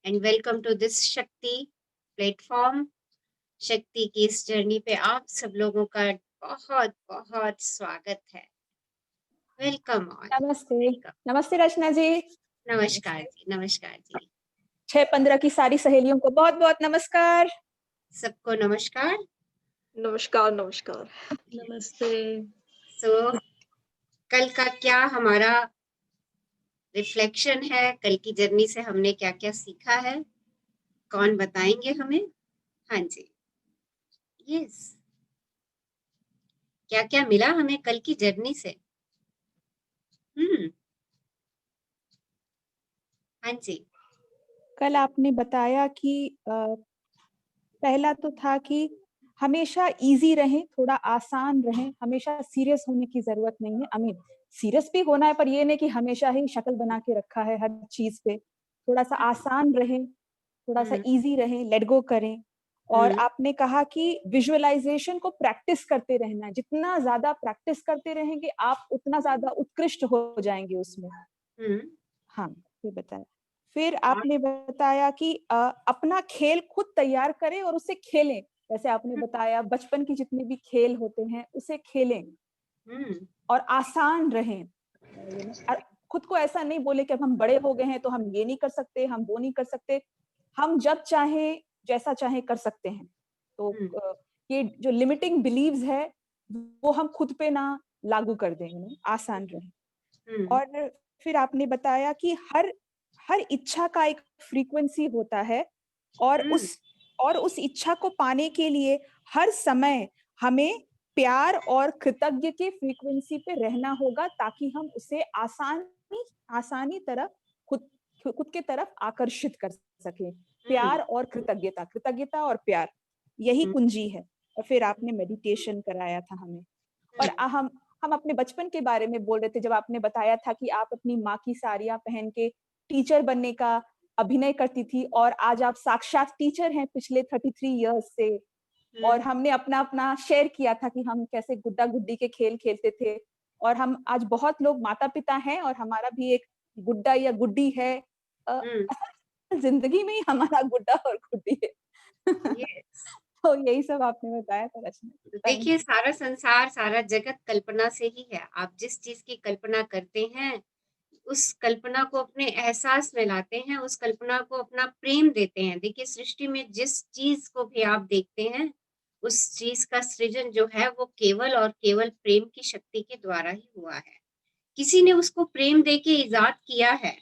And welcome to this शक्ति platform. शक्ति की इस जर्नी पे आप सब लोगों का बहुत बहुत स्वागत है। Welcome all. नमस्ते। वेलकम। नमस्ते रचना जी। नमस्कार जी, नमस्कार जी। 6-15 की सारी सहेलियों को बहुत बहुत नमस्कार। सबको नमस्कार। नमस्कार, नमस्कार। नमस्ते। सो कल का क्या हमारा रिफ्लेक्शन है, कल की जर्नी से हमने क्या क्या सीखा है, कौन बताएंगे हमें? हाँ जी, यस, क्या क्या मिला हमें कल की जर्नी से? हाँ जी। कल आपने बताया कि पहला तो था कि हमेशा इजी रहें, थोड़ा आसान रहें, हमेशा सीरियस होने की जरूरत नहीं है। सीरियस भी होना है, पर ये नहीं कि हमेशा ही शक्ल बना के रखा है हर चीज पे। थोड़ा सा आसान रहें, थोड़ा सा इजी रहें, लेट गो करें। और आपने कहा कि विजुअलाइजेशन को प्रैक्टिस करते रहना है। जितना ज्यादा प्रैक्टिस करते रहेंगे आप उतना ज्यादा उत्कृष्ट हो जाएंगे उसमें। हाँ, ये बताया। फिर आपने बताया कि अपना खेल खुद तैयार करें और उसे खेलें। जैसे आपने बताया बचपन की जितने भी खेल होते हैं उसे खेलें और आसान रहें। खुद को ऐसा नहीं बोले कि अब हम बड़े हो गए हैं तो हम ये नहीं कर सकते, हम वो नहीं कर सकते। हम जब चाहें जैसा चाहें कर सकते हैं। तो ये जो लिमिटिंग बिलीव्स है वो हम खुद पे ना लागू कर दें, आसान रहें। और फिर आपने बताया कि हर इच्छा का एक फ्रीक्वेंसी होता है और उस इच्छा को पाने के लिए हर समय हमें प्यार और कृतज्ञ के फ्रीक्वेंसी पे रहना होगा, ताकि हम उसे आसानी तरह खुद के तरफ आकर्षित कर सके। प्यार और कृतज्ञता और प्यार, यही कुंजी है। और फिर आपने मेडिटेशन कराया था हमें। और हम अपने बचपन के बारे में बोल रहे थे, जब आपने बताया था कि आप अपनी माँ की साड़ियाँ पहन के टीचर बनने का अभिनय करती थी और आज आप साक्षात टीचर हैं पिछले 33 इयर्स से। और हमने अपना शेयर किया था कि हम कैसे गुड्डा गुड्डी के खेल खेलते थे। और हम आज बहुत लोग माता पिता हैं और हमारा भी एक गुड्डा या गुड्डी है। जिंदगी में ही हमारा गुड्डा और गुड्डी है। तो यही सब आपने बताया था रचना। देखिए, सारा संसार, सारा जगत कल्पना से ही है। आप जिस चीज की कल्पना करते हैं उस कल्पना को अपने एहसास में लाते हैं, उस कल्पना को अपना प्रेम देते हैं। देखिए, सृष्टि में जिस चीज को भी आप देखते हैं उस चीज का सृजन जो है वो केवल और केवल प्रेम की शक्ति के द्वारा ही हुआ है। किसी ने उसको प्रेम देके इजाद किया है।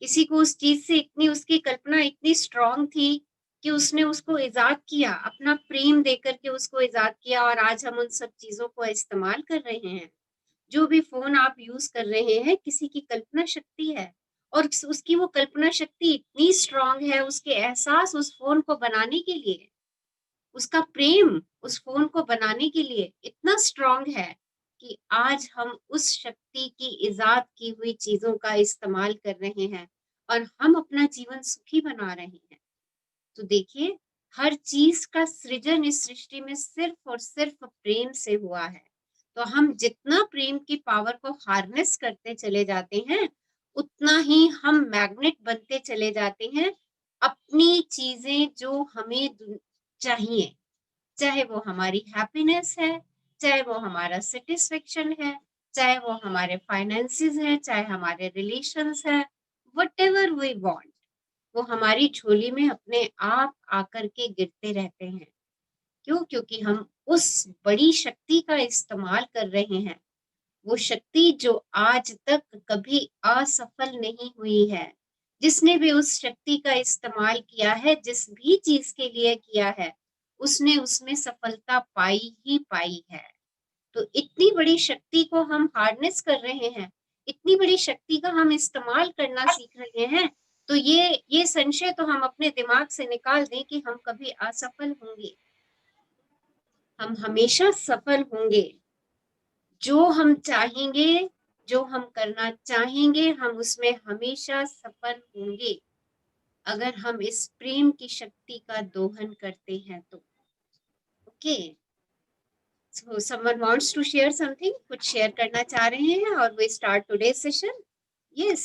किसी को उस चीज से इतनी, उसकी कल्पना इतनी स्ट्रांग थी कि उसने उसको इजाद किया, अपना प्रेम देकर के उसको इजाद किया। और आज हम उन सब चीजों को इस्तेमाल कर रहे हैं। जो भी फोन आप यूज कर रहे हैं, किसी की कल्पना शक्ति है। और उसकी वो कल्पना शक्ति इतनी स्ट्रांग है, उसके एहसास उस फोन को बनाने के लिए, उसका प्रेम उस फोन को बनाने के लिए इतना स्ट्रांग है कि आज हम उस शक्ति की इजाद की हुई चीजों का इस्तेमाल कर रहे हैं और हम अपना जीवन सुखी बना रहे हैं। तो देखिए, हर चीज का सृजन इस सृष्टि में सिर्फ और सिर्फ प्रेम से हुआ है। तो हम जितना प्रेम की पावर को हार्नेस करते चले जाते हैं, उतना ही हम मैग्नेट बनते चले जाते हैं। अपनी चीजें जो हमें चाहिए, चाहे वो हमारी हैप्पीनेस है, चाहे वो हमारा सेटिस्फेक्शन है, चाहे वो हमारे फाइनेंसेस है, चाहे हमारे रिलेशंस है, व्हाटएवर वी वांट, वो हमारी झोली में अपने आप आकर के गिरते रहते हैं। क्यों? क्योंकि हम उस बड़ी शक्ति का इस्तेमाल कर रहे हैं। वो शक्ति जो आज तक कभी असफल नहीं हुई है। जिसने भी उस शक्ति का इस्तेमाल किया है, जिस भी चीज के लिए किया है, उसने उसमें सफलता पाई ही पाई है। तो इतनी बड़ी शक्ति को हम हार्नेस कर रहे हैं, इतनी बड़ी शक्ति का हम इस्तेमाल करना सीख रहे हैं। तो ये संशय तो हम अपने दिमाग से निकाल दें कि हम कभी असफल होंगे। हम हमेशा सफल होंगे। जो हम चाहेंगे, जो हम करना चाहेंगे, हम उसमें हमेशा सफल होंगे, अगर हम इस प्रेम की शक्ति का दोहन करते हैं तो। Okay, so someone wants to share something, कुछ शेयर करना चाह रहे हैं और we start today's session? Yes,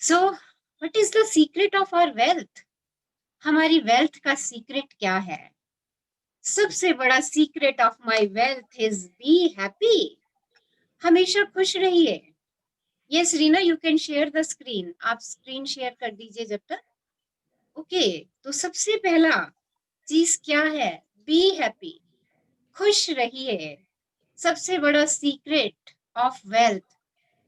so what is the secret of our wealth? हमारी वेल्थ का सीक्रेट क्या है? सबसे बड़ा secret of my wealth is be happy. हमेशा खुश रहिए। Yes Reena, you can share the screen. आप स्क्रीन शेयर कर दीजिए जब तक। ओके, तो सबसे पहला चीज क्या है? बी हैप्पी, खुश रहिए। सबसे बड़ा सीक्रेट ऑफ वेल्थ,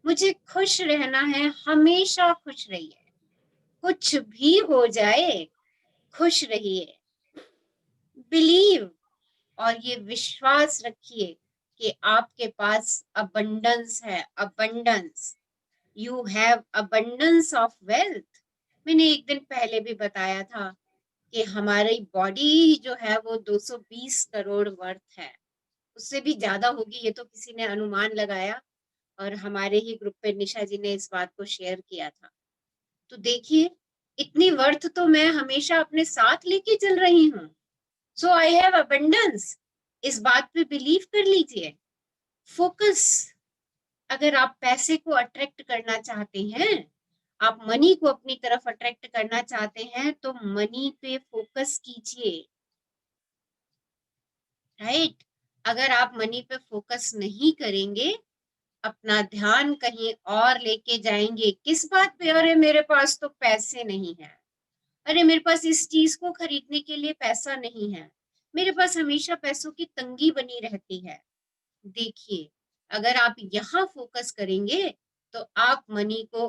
मुझे खुश रहना है, हमेशा खुश रहिए। कुछ भी हो जाए खुश रहिए। बिलीव, और ये विश्वास रखिए कि आपके पास अबंडेंस है। Abundance, you have abundance of wealth. मैंने एक दिन पहले भी बताया था कि हमारी बॉडी जो है वो 220 करोड़ वर्थ है। उससे भी ज्यादा होगी, ये तो किसी ने अनुमान लगाया, और हमारे ही ग्रुप पे निशा जी ने इस बात को शेयर किया था। तो देखिए, इतनी वर्थ तो मैं हमेशा अपने साथ लेके चल रही हूँ। सो आई हैव अबंडेंस। इस बात पे बिलीव कर लीजिए। फोकस, अगर आप पैसे को अट्रैक्ट करना चाहते हैं, आप मनी को अपनी तरफ अट्रैक्ट करना चाहते हैं, तो मनी पे फोकस कीजिए। राइट? अगर आप मनी पे फोकस नहीं करेंगे, अपना ध्यान कहीं और लेके जाएंगे। किस बात पे? अरे मेरे पास तो पैसे नहीं है, अरे मेरे पास इस चीज को खरीदने के लिए पैसा नहीं है, मेरे पास हमेशा पैसों की तंगी बनी रहती है। देखिए, अगर आप यहाँ फोकस करेंगे तो आप मनी को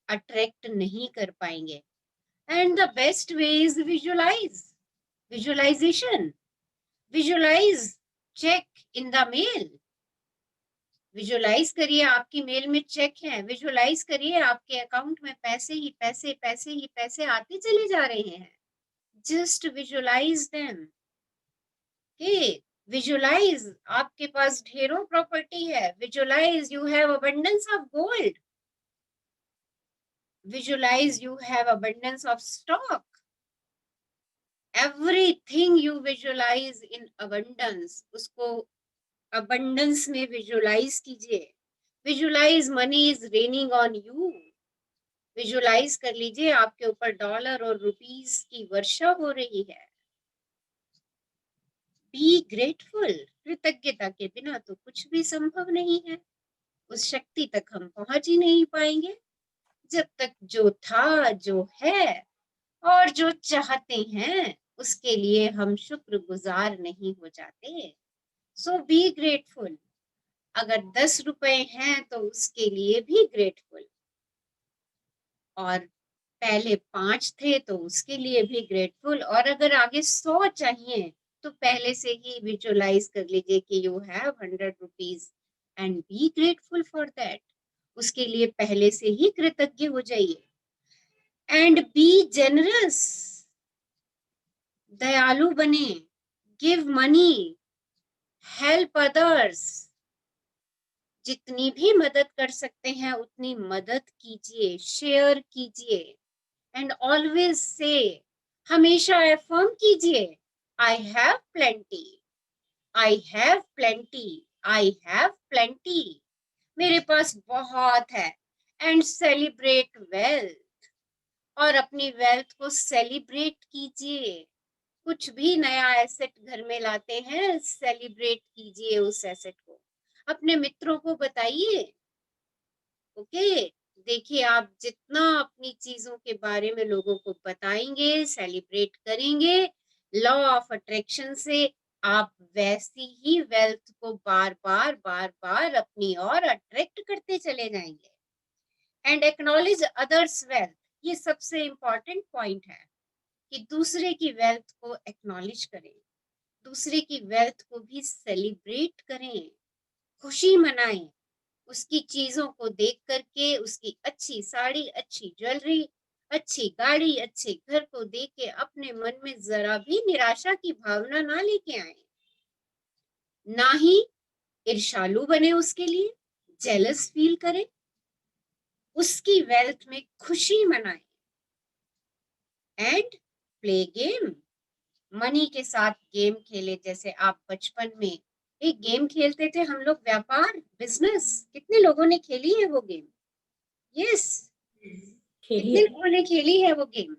अट्रैक्ट नहीं कर पाएंगे। And the best way is visualize, visualization. Visualize, check in the mail. Visualize करिए आपकी मेल में चेक है। विजुअलाइज करिए आपके अकाउंट में पैसे ही पैसे, पैसे ही पैसे आते चले जा रहे हैं। Just visualize them. Okay, visualize आपके पास ढेरों प्रॉपर्टी है। Visualize you have abundance of gold. Visualize you have abundance of stock. Everything you visualize in abundance, उसको अबंडेंस में विजुअलाइज कीजिए। Visualize money is raining on you. Visualize कर लीजिए आपके ऊपर डॉलर और रुपीस की वर्षा हो रही है। बी ग्रेटफुल, कृतज्ञता के बिना तो कुछ भी संभव नहीं है। उस शक्ति तक हम पहुंच ही नहीं पाएंगे जब तक जो था, जो है और जो चाहते हैं उसके लिए हम शुक्रगुजार नहीं हो जाते। सो बी ग्रेटफुल। अगर 10 रुपए हैं तो उसके लिए भी ग्रेटफुल, और पहले 5 थे तो उसके लिए भी ग्रेटफुल, और अगर आगे 100 चाहिए तो पहले से ही विजुअलाइज कर लीजिए कि you have 100 rupees and be grateful for that. उसके लिए पहले से ही कृतज्ञ हो जाइए। एंड बी जेनरस, दयालु बने। Give money, help others. जितनी भी मदद कर सकते हैं उतनी मदद कीजिए, शेयर कीजिए। एंड ऑलवेज से, हमेशा अफर्म कीजिए, I have plenty, I have plenty, I have plenty. मेरे पास बहुत है। एंड सेलिब्रेट वेल्थ, और अपनी वेल्थ को सेलिब्रेट कीजिए। कुछ भी नया एसेट घर में लाते हैं, सेलिब्रेट कीजिए उस एसेट को, अपने मित्रों को बताइए। ओके, देखिए, आप जितना अपनी चीजों के बारे में लोगों को बताएंगे, सेलिब्रेट करेंगे, लॉ ऑफ अट्रैक्शन से आप वैसी ही वेल्थ को बार बार अपनी ओर अट्रैक्ट करते चले जाएंगे। एंड एक्नॉलेज अदर्स वेल्थ, ये सबसे इंपॉर्टेंट पॉइंट है कि दूसरे की वेल्थ को एक्नॉलेज करें, दूसरे की वेल्थ को भी सेलिब्रेट करें, खुशी मनाएं। उसकी चीजों को देख करके, उसकी अच्छी साड़ी, अच्छी ज्वेलरी, अच्छी गाड़ी, अच्छे घर को देख के अपने मन में जरा भी निराशा की भावना ना लेके आए, ना ही ईर्ष्यालु बने उसके लिए, जेलस फील करें। उसकी वेल्थ में खुशी मनाएं। एंड प्ले गेम, मनी के साथ गेम खेले। जैसे आप बचपन में एक गेम खेलते थे हम लोग, व्यापार, बिजनेस, कितने लोगों ने खेली है वो गेम? यस, खेली कितने है। लोगों ने खेली है वो गेम?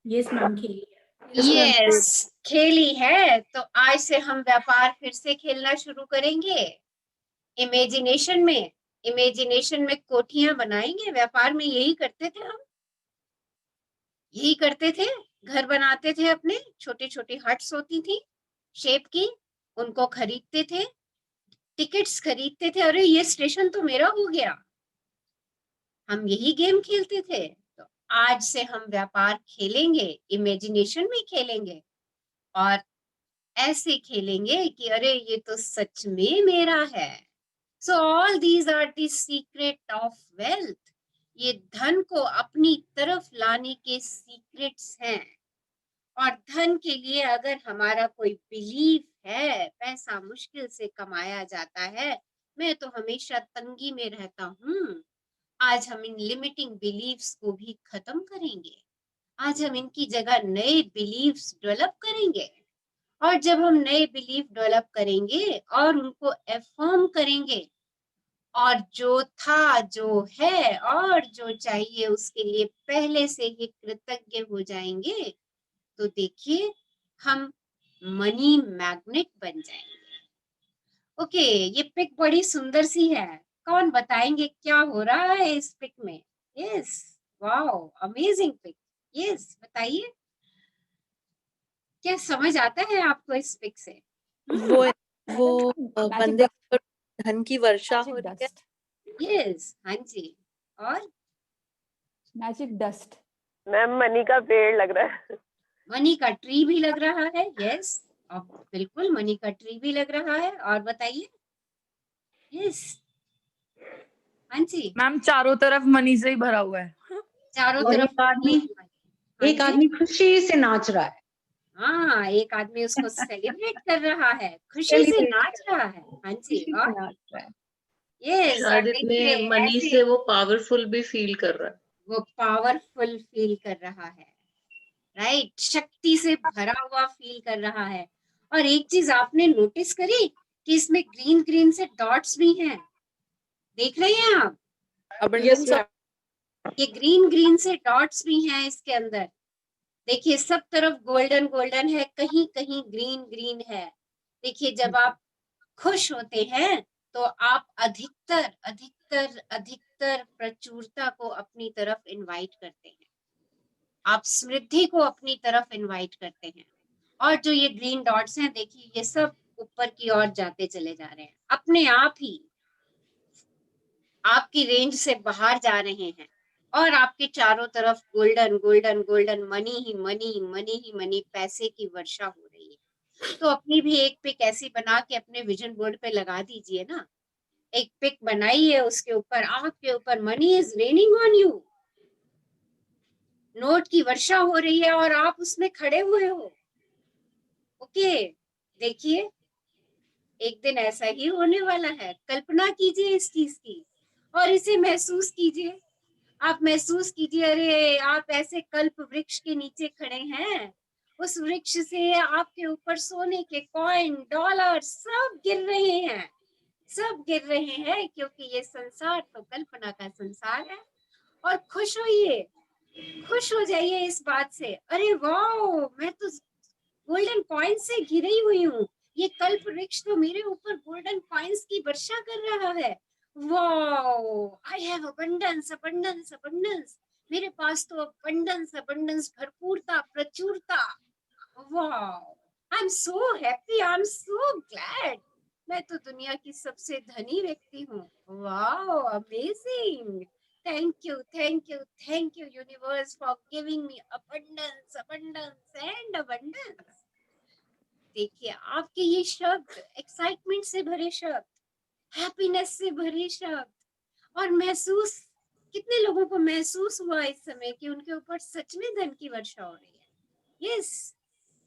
यस मैम, खेली है। यस, खेली है। तो आज से हम व्यापार फिर से खेलना शुरू करेंगे इमेजिनेशन में। इमेजिनेशन में कोठियां बनाएंगे। व्यापार में यही करते थे हम, यही करते थे। घर बनाते थे अपने, छोटी छोटी हट्स होती थी शेप की, उनको खरीदते थे, टिकट्स खरीदते थे। अरे ये स्टेशन तो मेरा हो गया, हम यही गेम खेलते थे। तो आज से हम व्यापार खेलेंगे, इमेजिनेशन में खेलेंगे, और ऐसे खेलेंगे कि अरे ये तो सच में मेरा है। So all these are the secret of wealth. ये धन को अपनी तरफ लाने के सीक्रेट्स हैं। और धन के लिए अगर हमारा कोई बिलीफ है, पैसा मुश्किल से कमाया जाता है, मैं तो हमेशा तंगी में रहता हूँ, आज हम इन लिमिटिंग बिलीफ्स को भी खत्म करेंगे। आज हम इनकी जगह नए बिलीफ्स डेवलप करेंगे। और जब हम नए बिलीफ डेवलप करेंगे और उनको एफर्म करेंगे, और जो था, जो है और जो चाहिए उसके लिए पहले से ही कृतज्ञ हो जाएंगे, तो देखिए हम मनी मैग्नेट बन जाएंगे। ओके, ये पिक बड़ी सुंदर सी है। कौन बताएंगे क्या हो रहा है इस पिक में? Yes, wow, amazing pic. Yes, बताइए क्या समझ आता है आपको इस पिक से? वो बंदे पर धन की वर्षा हो रही है। डस्ट, यस, हाँ जी। और मैजिक डस्ट। मैम मनी का पेड़ लग रहा है। मनी का ट्री भी लग रहा है। यस, बिल्कुल मनी का ट्री भी लग रहा है। और बताइए। यस, हाँ जी। मैम चारों तरफ मनी से ही भरा हुआ है। चारों और तरफ एक आदमी हाँ एक जी। आदमी खुशी से नाच रहा है। हाँ, एक आदमी उसको सेलिब्रेट कर रहा है, खुशी से Celebrate नाच रहा है। हाँ जी। खुशी से और नाच रहा है। यस, और शायद देखिए इतने मनी ऐसे से वो पावरफुल भी फील कर रहा है। वो पावरफुल फील कर रहा है, राइट, शक्ति से भरा हुआ फील कर रहा है। और एक चीज आपने नोटिस करी कि इसमें ग्रीन ग्रीन से डॉट्स भी हैं, देख रहे हैं आप? Yes ma'am. ये ग्रीन ग्रीन से डॉट्स भी हैं इसके अंदर। देखिए सब तरफ गोल्डन गोल्डन है, कहीं कहीं ग्रीन ग्रीन है। देखिए जब आप खुश होते हैं तो आप अधिकतर अधिकतर अधिकतर प्रचुरता को अपनी तरफ इनवाइट करते हैं, आप समृद्धि को अपनी तरफ इनवाइट करते हैं। और जो ये ग्रीन डॉट्स हैं, देखिए ये सब ऊपर की ओर जाते चले जा रहे हैं, अपने आप ही आपकी रेंज से बाहर जा रहे हैं। और आपके चारों तरफ गोल्डन गोल्डन गोल्डन मनी ही मनी, मनी ही मनी, पैसे की वर्षा हो रही है। तो अपनी भी एक पिक ऐसी बना के अपने विजन बोर्ड पे लगा दीजिए ना। एक पिक बनाइए, उसके ऊपर आपके ऊपर money is raining on you, note की वर्षा हो रही है और आप उसमें खड़े हुए हो। ओके, देखिए एक दिन ऐसा ही होने वाला है। कल्पना कीजिए इस चीज की और इसे महसूस कीजिए। आप महसूस कीजिए, अरे आप ऐसे कल्प वृक्ष के नीचे खड़े हैं, उस वृक्ष से आपके ऊपर सोने के कॉइन, डॉलर सब गिर रहे हैं, सब गिर रहे हैं, क्योंकि ये संसार तो कल्पना का संसार है। और खुश होइए, खुश हो जाइए इस बात से, अरे वाह, मैं तो गोल्डन कॉइन्स से घिरी हुई हूँ, ये कल्प वृक्ष तो मेरे ऊपर गोल्डन कॉइन्स की वर्षा कर रहा है। Wow, I have abundance abundance abundance, मेरे पास तो अबंडेंस अबंडेंस, भरपूरता, प्रचुरता। Wow, I am so happy, I am so glad, मैं तो दुनिया की सबसे धनी व्यक्ति हूँ। Wow, amazing, thank you thank you thank you universe for giving me abundance abundance and abundance. देखिए आपके ये शब्द, एक्साइटमेंट से भरे शब्द, हैप्पीनेस से भरे शब्द, और महसूस, कितने लोगों को महसूस हुआ इस समय कि उनके ऊपर सच में धन की वर्षा हो रही है? यस,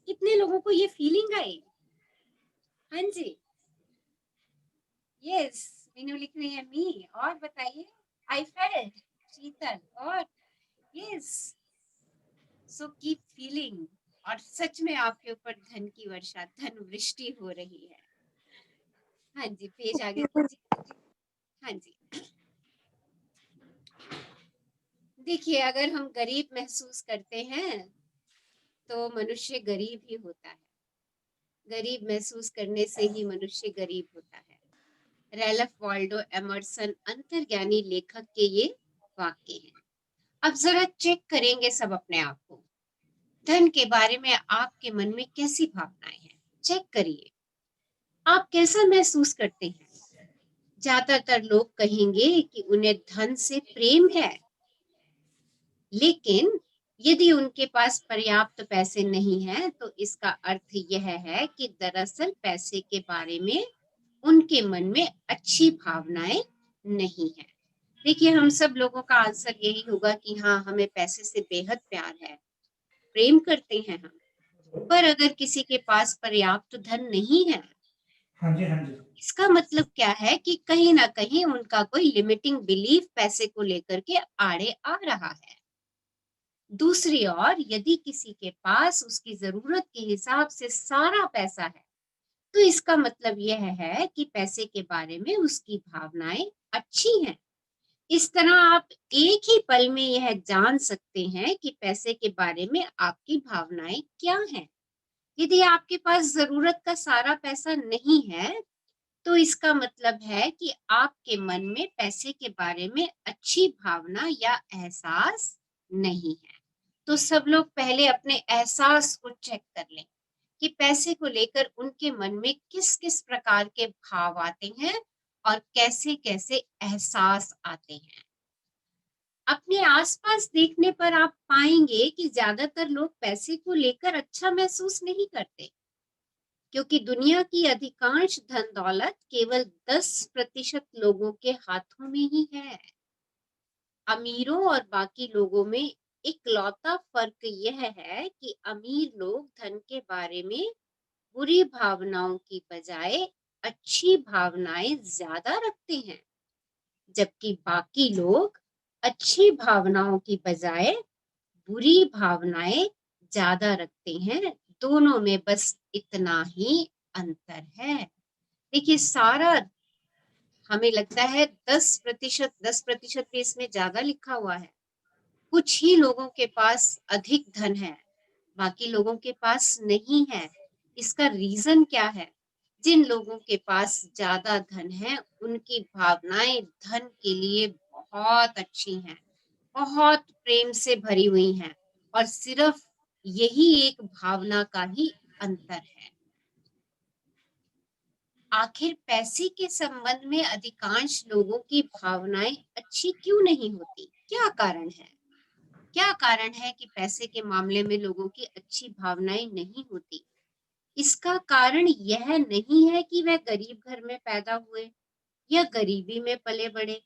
कितने लोगों को ये फीलिंग आई? हाँ जी, यस, मीनू लिख रही है मी। और बताइए, आई फेल्ट, शीतल। और यस, सो कीप फीलिंग, और सच में आपके ऊपर धन की वर्षा, धन वृष्टि हो रही है। हाँ जी, पेज आगे दीजिए। हाँ जी, देखिए, अगर हम गरीब महसूस करते हैं तो मनुष्य गरीब ही होता है। गरीब महसूस करने से ही मनुष्य गरीब होता है। रैल्फ वाल्डो एमर्सन अंतर्ज्ञानी लेखक के ये वाक्य हैं। अब जरा चेक करेंगे सब अपने आप को। धन के बारे में आपके मन में कैसी भावनाएं हैं? चेक करिए, आप कैसा महसूस करते हैं? ज्यादातर लोग कहेंगे कि उन्हें धन से प्रेम है, लेकिन यदि उनके पास पर्याप्त पैसे नहीं हैं, तो इसका अर्थ यह है कि दरअसल पैसे के बारे में उनके मन में अच्छी भावनाएं नहीं है। देखिए, हम सब लोगों का आंसर यही होगा कि हाँ, हमें पैसे से बेहद प्यार है, प्रेम करते हैं हम। पर अगर किसी के पास पर्याप्त धन नहीं है, इसका मतलब क्या है कि कहीं ना कहीं उनका कोई लिमिटिंग बिलीफ पैसे को लेकर के आड़े आ रहा है। दूसरी ओर यदि किसी के पास उसकी जरूरत के हिसाब से सारा पैसा है, तो इसका मतलब यह है कि पैसे के बारे में उसकी भावनाएं अच्छी हैं। इस तरह आप एक ही पल में यह जान सकते हैं कि पैसे के बारे में आपकी भावनाएं क्या हैं। यदि आपके पास जरूरत का सारा पैसा नहीं है, तो इसका मतलब है कि आपके मन में पैसे के बारे में अच्छी भावना या एहसास नहीं है। तो सब लोग पहले अपने एहसास को चेक कर लें कि पैसे को लेकर उनके मन में किस किस प्रकार के भाव आते हैं और कैसे कैसे एहसास आते हैं। अपने आसपास देखने पर आप पाएंगे कि ज्यादातर लोग पैसे को लेकर अच्छा महसूस नहीं करते, क्योंकि दुनिया की अधिकांश धन दौलत केवल 10% लोगों के हाथों में ही है। अमीरों और बाकी लोगों में इकलौता फर्क यह है कि अमीर लोग धन के बारे में बुरी भावनाओं की बजाय अच्छी भावनाएं ज्यादा रखते हैं, जबकि बाकी लोग अच्छी भावनाओं की बजाय बुरी भावनाएं ज्यादा रखते हैं। दोनों में बस इतना ही अंतर है। देखिए, सारा हमें लगता है 10% भी इसमें ज्यादा लिखा हुआ है। कुछ ही लोगों के पास अधिक धन है, बाकी लोगों के पास नहीं है। इसका रीजन क्या है? जिन लोगों के पास ज्यादा धन है, उनकी भावनाएं धन के लिए बहुत अच्छी हैं, बहुत प्रेम से भरी हुई हैं, और सिर्फ यही एक भावना का ही अंतर है। आखिर पैसे के संबंध में अधिकांश लोगों की भावनाएं अच्छी क्यों नहीं होती? क्या कारण है? क्या कारण है कि पैसे के मामले में लोगों की अच्छी भावनाएं नहीं होती? इसका कारण यह नहीं है कि वह गरीब घर में पैदा हुए या गरीबी में पले बढ़े,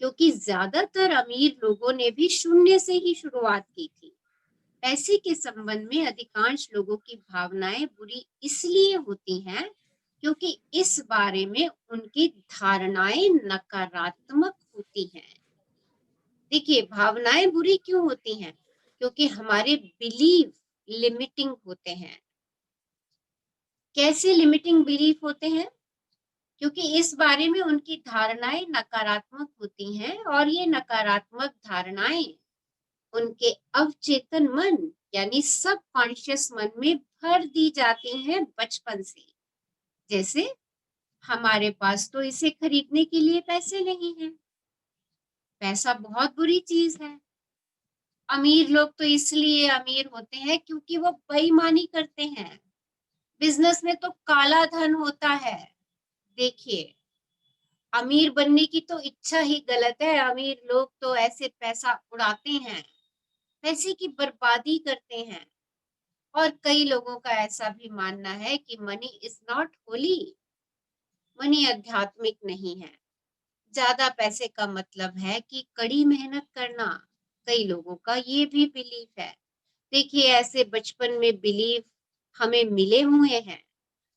क्योंकि ज्यादातर अमीर लोगों ने भी शून्य से ही शुरुआत की थी। पैसे के संबंध में अधिकांश लोगों की भावनाएं बुरी इसलिए होती हैं क्योंकि इस बारे में उनकी धारणाएं नकारात्मक होती हैं। देखिए, भावनाएं बुरी क्यों होती हैं? क्योंकि हमारे बिलीव लिमिटिंग होते हैं। कैसे लिमिटिंग बिलीफ होते हैं? क्योंकि इस बारे में उनकी धारणाएं नकारात्मक होती हैं, और ये नकारात्मक धारणाएं उनके अवचेतन मन यानी सबकॉन्शियस मन में भर दी जाती हैं बचपन से। जैसे, हमारे पास तो इसे खरीदने के लिए पैसे नहीं हैं, पैसा बहुत बुरी चीज है। अमीर लोग तो इसलिए अमीर होते हैं क्योंकि वो बेईमानी करते हैं। बिजनेस में तो काला धन होता है। देखिए, अमीर बनने की तो इच्छा ही गलत है। अमीर लोग तो ऐसे पैसा उड़ाते हैं, पैसे की बर्बादी करते हैं। और कई लोगों का ऐसा भी मानना है कि money is not Holi, money आध्यात्मिक नहीं है। ज्यादा पैसे का मतलब है कि कड़ी मेहनत करना। कई लोगों का ये भी बिलीफ है। देखिए, ऐसे बचपन में बिलीफ हमें मिले हुए हैं।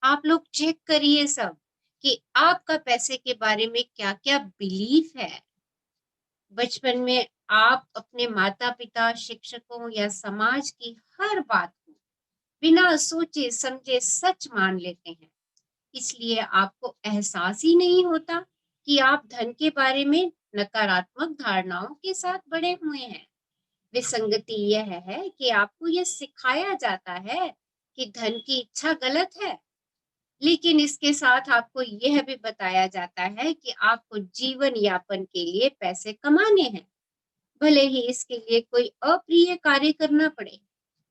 आप लोग चेक करिए सब कि आपका पैसे के बारे में क्या क्या बिलीफ है। बचपन में आप अपने माता पिता, शिक्षकों या समाज की हर बात को बिना सोचे समझे सच मान लेते हैं, इसलिए आपको एहसास ही नहीं होता कि आप धन के बारे में नकारात्मक धारणाओं के साथ बड़े हुए हैं। विसंगति यह है कि आपको यह सिखाया जाता है कि धन की इच्छा गलत है, लेकिन इसके साथ आपको यह भी बताया जाता है कि आपको जीवन यापन के लिए पैसे कमाने हैं, भले ही इसके लिए कोई अप्रिय कार्य करना पड़े।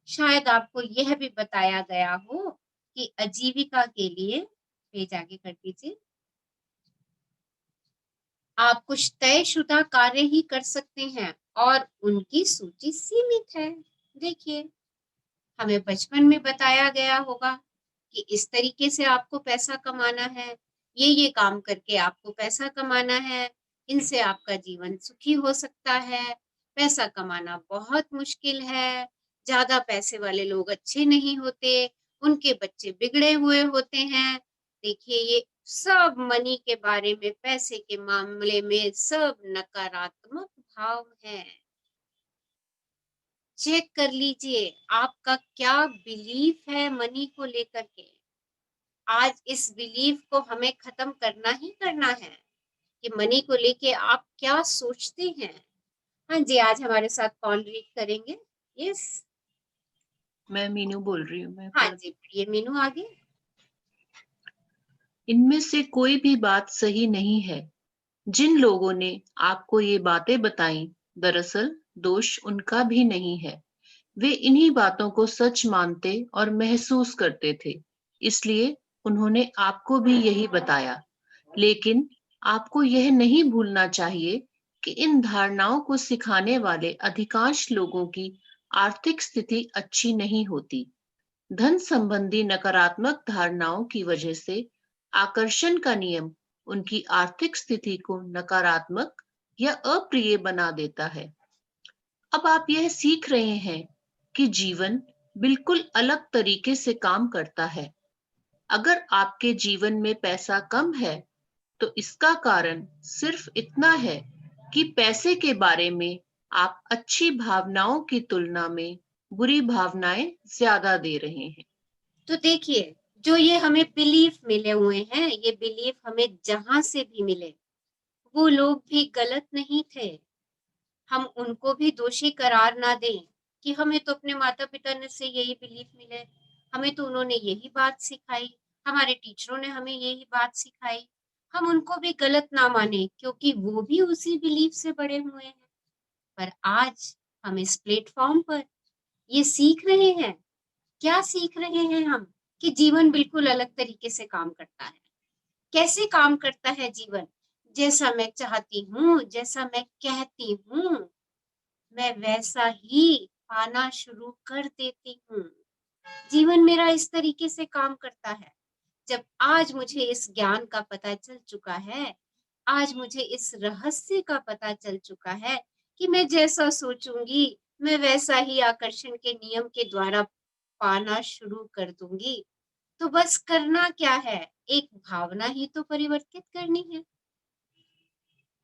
शायद आपको यह भी बताया गया हो कि आजीविका के लिए, पेज आगे कर दीजिए, आप कुछ तयशुदा कार्य ही कर सकते हैं और उनकी सूची सीमित है। देखिए, हमें बचपन में बताया गया होगा कि इस तरीके से आपको पैसा कमाना है, ये काम करके आपको पैसा कमाना है, इनसे आपका जीवन सुखी हो सकता है, पैसा कमाना बहुत मुश्किल है, ज्यादा पैसे वाले लोग अच्छे नहीं होते, उनके बच्चे बिगड़े हुए होते हैं। देखिए, ये सब मनी के बारे में, पैसे के मामले में सब नकारात्मक भाव है। चेक कर लीजिए आपका क्या बिलीफ है मनी को लेकर के। आज इस बिलीफ को हमें खत्म करना ही करना है कि मनी को लेके आप क्या सोचते हैं। हाँ जी, आज हमारे साथ कौन रीड करेंगे? यस, मैं मीनू बोल रही हूँ। हाँ जी, ये मीनू आगे। इनमें से कोई भी बात सही नहीं है। जिन लोगों ने आपको ये बातें बताई, दरअसल दोष उनका भी नहीं है। वे इन्हीं बातों को सच मानते और महसूस करते थे, इसलिए उन्होंने आपको भी यही बताया। लेकिन आपको यह नहीं भूलना चाहिए कि इन धारणाओं को सिखाने वाले अधिकांश लोगों की आर्थिक स्थिति अच्छी नहीं होती। धन संबंधी नकारात्मक धारणाओं की वजह से आकर्षण का नियम उनकी आर्थिक स्थिति को नकारात्मक या अप्रिय बना देता है। अब आप यह सीख रहे हैं कि जीवन बिल्कुल अलग तरीके से काम करता है। अगर आपके जीवन में पैसा कम है, तो इसका कारण सिर्फ इतना है कि पैसे के बारे में आप अच्छी भावनाओं की तुलना में बुरी भावनाएं ज्यादा दे रहे हैं। तो देखिए, जो ये हमें बिलीफ मिले हुए हैं, ये बिलीफ हमें जहां से भी मिले, वो लोग भी गलत नहीं थे। हम उनको भी दोषी करार ना दें कि हमें तो अपने माता पिता ने से यही बिलीफ मिले, हमें तो उन्होंने यही बात सिखाई, हमारे टीचरों ने हमें यही बात सिखाई। हम उनको भी गलत ना माने, क्योंकि वो भी उसी बिलीफ से बड़े हुए हैं। पर आज हम इस प्लेटफॉर्म पर ये सीख रहे हैं। क्या सीख रहे हैं हम? कि जीवन बिल्कुल अलग तरीके से काम करता है। कैसे काम करता है जीवन? जैसा मैं चाहती हूँ, जैसा मैं कहती हूँ, मैं वैसा ही पाना शुरू कर देती हूँ। जीवन मेरा इस तरीके से काम करता है। जब आज मुझे इस ज्ञान का पता चल चुका है, आज मुझे इस रहस्य का पता चल चुका है कि मैं जैसा सोचूंगी, मैं वैसा ही आकर्षण के नियम के द्वारा पाना शुरू कर दूंगी। तो बस करना क्या है? एक भावना ही तो परिवर्तित करनी है।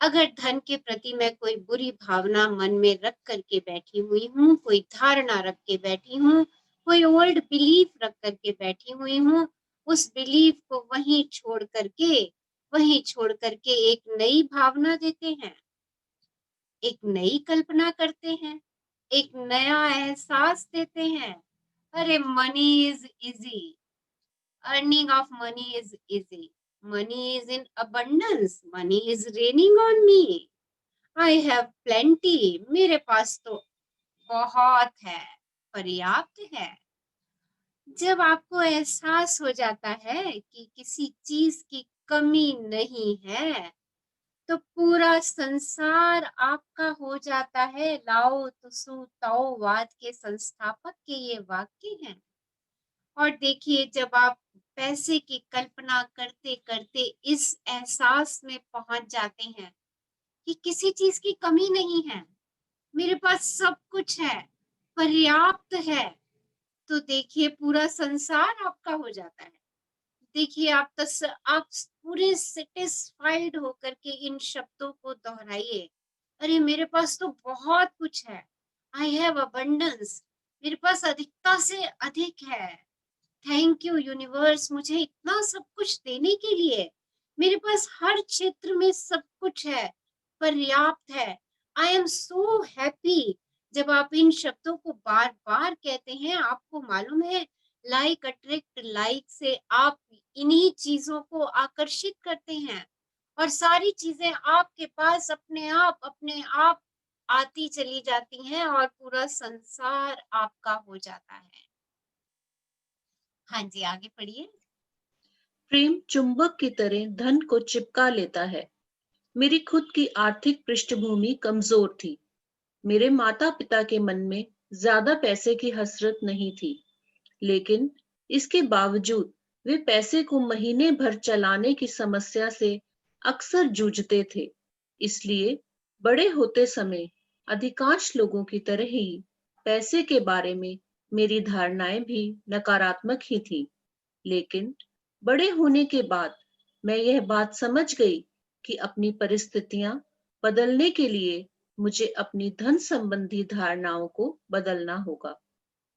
अगर धन के प्रति मैं कोई बुरी भावना मन में रख करके बैठी हुई हूँ, कोई धारणा रख के बैठी हूँ, कोई ओल्ड बिलीफ रख करके बैठी हुई हूँ, उस बिलीफ को वहीं छोड़ करके एक नई भावना देते हैं, एक नई कल्पना करते हैं, एक नया एहसास देते हैं। अरे, money is easy, earning of money is easy, money is in abundance, money is raining on me, I have plenty, मेरे पास तो बहुत है, पर्याप्त है। जब आपको एहसास हो जाता है कि किसी चीज की कमी नहीं है, तो पूरा संसार आपका हो जाता है। लाओ त्सु ताओवाद के संस्थापक के ये वाक्य हैं। और देखिए, जब आप पैसे की कल्पना करते करते इस एहसास में पहुंच जाते हैं कि किसी चीज की कमी नहीं है, मेरे पास सब कुछ है, पर्याप्त है, तो देखिए पूरा संसार आपका हो जाता है। देखिए, आप पूरे सेटिस्फाइड होकर के इन शब्दों को दोहराइए। अरे, मेरे पास तो बहुत कुछ है, आई हैव अबंडेंस, मेरे पास अधिकता से अधिक है। थैंक यू यूनिवर्स, मुझे इतना सब कुछ देने के लिए। मेरे पास हर क्षेत्र में सब कुछ है, पर्याप्त है। I am so happy. जब आप इन शब्दों को बार बार कहते हैं, आपको मालूम है लाइक अट्रैक्ट लाइक से आप इन्हीं चीजों को आकर्षित करते हैं और सारी चीजें आपके पास अपने आप आती चली जाती हैं और पूरा संसार आपका हो जाता है। हाँ जी, आगे पढ़िए। प्रेम चुंबक की तरह धन को चिपका लेता है। मेरी खुद की आर्थिक पृष्ठभूमि कमजोर थी। मेरे माता पिता के मन में ज्यादा पैसे की हसरत नहीं थी, लेकिन इसके बावजूद वे पैसे को महीने भर चलाने की समस्या से अक्सर जूझते थे। इसलिए बड़े होते समय अधिकांश लोगों की तरह ही पैसे के बारे में मेरी धारणाएं भी नकारात्मक ही थी। लेकिन बड़े होने के बाद मैं यह बात समझ गई कि अपनी परिस्थितियां बदलने के लिए मुझे अपनी धन संबंधी धारणाओं को बदलना होगा।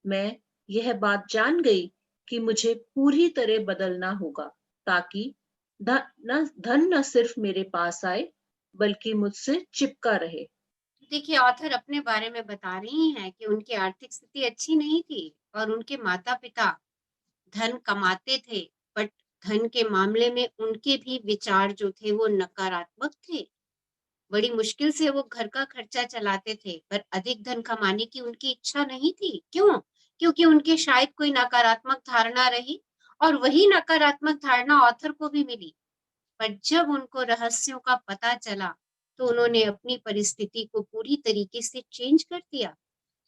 मैं यह बात जान गई कि मुझे पूरी तरह बदलना होगा ताकि धन न सिर्फ मेरे पास आए बल्कि मुझसे चिपका रहे। देखिए, ऑथर अपने बारे में बता रही हैं कि उनकी आर्थिक स्थिति अच्छी नहीं थी और उनके माता पिता धन कमाते थे, बट धन के मामले में उनके भी विचार जो थे वो नकारात्मक थे। बड़ी मुश्किल से वो घर का खर्चा चलाते थे, पर अधिक धन कमाने की उनकी इच्छा नहीं थी। क्यों? क्योंकि उनके शायद कोई नकारात्मक धारणा रही और वही नकारात्मक धारणा ऑथर को भी मिली। पर जब उनको रहस्यों का पता चला तो उन्होंने अपनी परिस्थिति को पूरी तरीके से चेंज कर दिया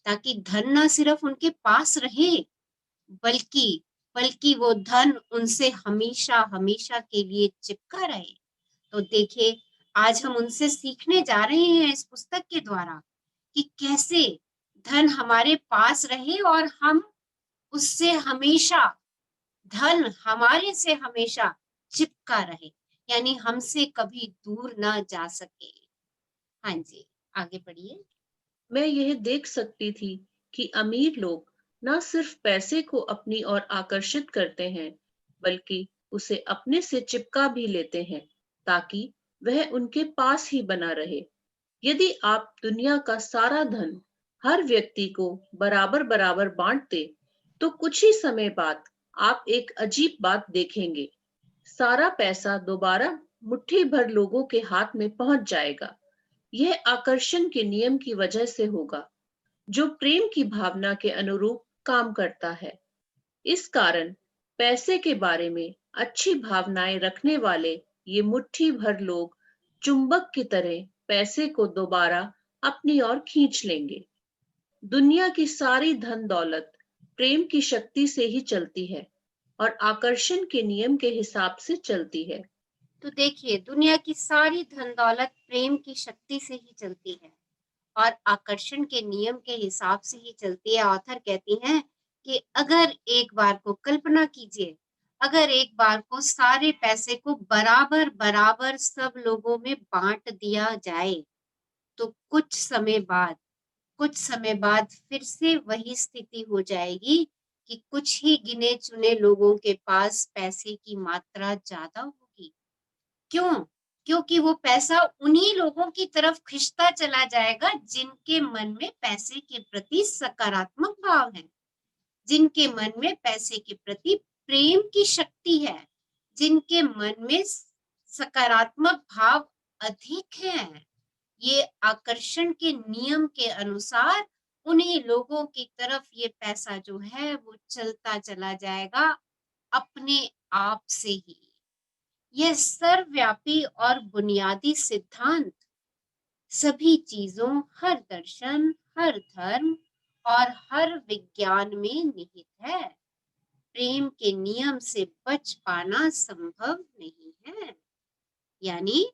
ताकि धन न सिर्फ उनके पास रहे बल्कि वो धन उनसे हमेशा हमेशा के लिए चिपका रहे। तो देखिए, आज हम उनसे सीखने जा रहे हैं इस पुस्तक के द्वारा कि कैसे धन हमारे पास रहे और हम उससे हमेशा, धन हमारे से हमेशा चिपका रहे, यानी हमसे कभी दूर ना जा सके। हाँ जी, आगे पढ़िए। मैं यह देख सकती थी कि अमीर लोग न सिर्फ पैसे को अपनी ओर आकर्षित करते हैं बल्कि उसे अपने से चिपका भी लेते हैं ताकि वह उनके पास ही बना रहे। यदि आप दुनिया का सारा धन हर व्यक्ति को बराबर बराबर बांटते तो कुछ ही समय बाद आप एक अजीब बात देखेंगे। सारा पैसा दोबारा मुट्ठी भर लोगों के हाथ में पहुंच जाएगा। यह आकर्षण के नियम की वजह से होगा जो प्रेम की भावना के अनुरूप काम करता है। इस कारण पैसे के बारे में अच्छी भावनाएं रखने वाले ये मुट्ठी भर लोग चुंबक की तरह पैसे को दोबारा अपनी ओर खींच लेंगे। दुनिया की सारी धन दौलत प्रेम की शक्ति से ही चलती है और आकर्षण के नियम के हिसाब से चलती है। तो देखिए, दुनिया की सारी धन दौलत प्रेम की शक्ति से ही चलती है और आकर्षण के नियम के हिसाब से ही चलती है। ऑथर कहती हैं कि अगर एक बार को कल्पना कीजिए, अगर एक बार को सारे पैसे को बराबर बराबर सब लोगों में बांट दिया जाए तो कुछ समय बाद फिर से वही स्थिति हो जाएगी कि कुछ ही गिने चुने लोगों के पास पैसे की मात्रा ज्यादा होगी। क्यों? क्योंकि वो पैसा उन्हीं लोगों की तरफ खिंचता चला जाएगा जिनके मन में पैसे के प्रति सकारात्मक भाव है, जिनके मन में पैसे के प्रति प्रेम की शक्ति है, जिनके मन में सकारात्मक भाव अधिक है। ये आकर्षण के नियम के अनुसार उन्हीं लोगों की तरफ ये पैसा जो है वो चलता चला जाएगा अपने आप से ही। यह सर्वव्यापी और बुनियादी सिद्धांत सभी चीजों, हर दर्शन, हर धर्म और हर विज्ञान में निहित है। प्रेम के नियम से बच पाना संभव नहीं है, यानी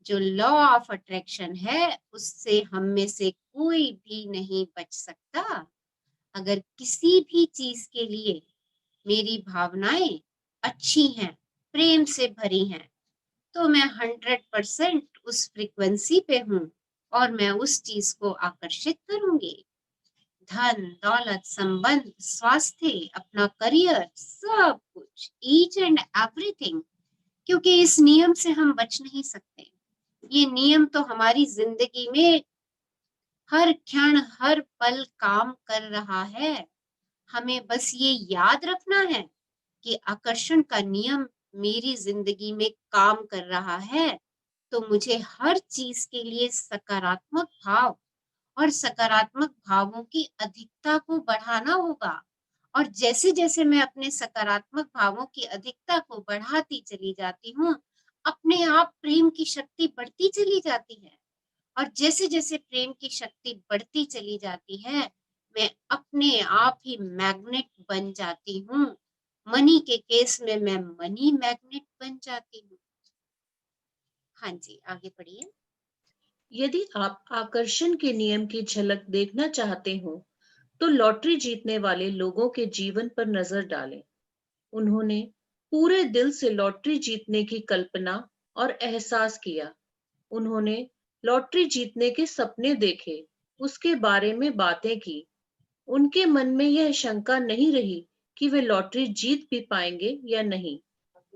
जो लॉ ऑफ अट्रैक्शन है उससे हम में से कोई भी नहीं बच सकता। अगर किसी भी चीज के लिए मेरी भावनाएं अच्छी हैं, प्रेम से भरी हैं, तो मैं 100% उस फ्रीक्वेंसी पे हूँ और मैं उस चीज को आकर्षित करूंगी। धन, दौलत, संबंध, स्वास्थ्य, अपना करियर, सब कुछ, ईच एंड एवरीथिंग, क्योंकि इस नियम से हम बच नहीं सकते। ये नियम तो हमारी जिंदगी में हर क्षण हर पल काम कर रहा है। हमें बस ये याद रखना है कि आकर्षण का नियम मेरी जिंदगी में काम कर रहा है, तो मुझे हर चीज के लिए सकारात्मक भाव और सकारात्मक भावों की अधिकता को बढ़ाना होगा। और जैसे जैसे मैं अपने सकारात्मक भावों की अधिकता को बढ़ाती चली जाती हूँ, अपने आप प्रेम की शक्ति बढ़ती चली जाती है। और जैसे जैसे प्रेम की शक्ति बढ़ती चली जाती है, मैं अपने आप ही मैग्नेट बन जाती हूँ। मनी के केस में मैं मनी मैग्नेट बन जाती हूँ। हाँ जी, आगे पढ़िए। यदि आप आकर्षण के नियम की झलक देखना चाहते हो तो लॉटरी जीतने वाले लोगों के जीवन पर नजर डालें। उन्होंने पूरे दिल से लॉटरी जीतने की कल्पना और एहसास किया। उन्होंने लॉटरी जीतने के सपने देखे, उसके बारे में बातें की। उनके मन में यह शंका नहीं रही कि वे लॉटरी जीत भी पाएंगे या नहीं।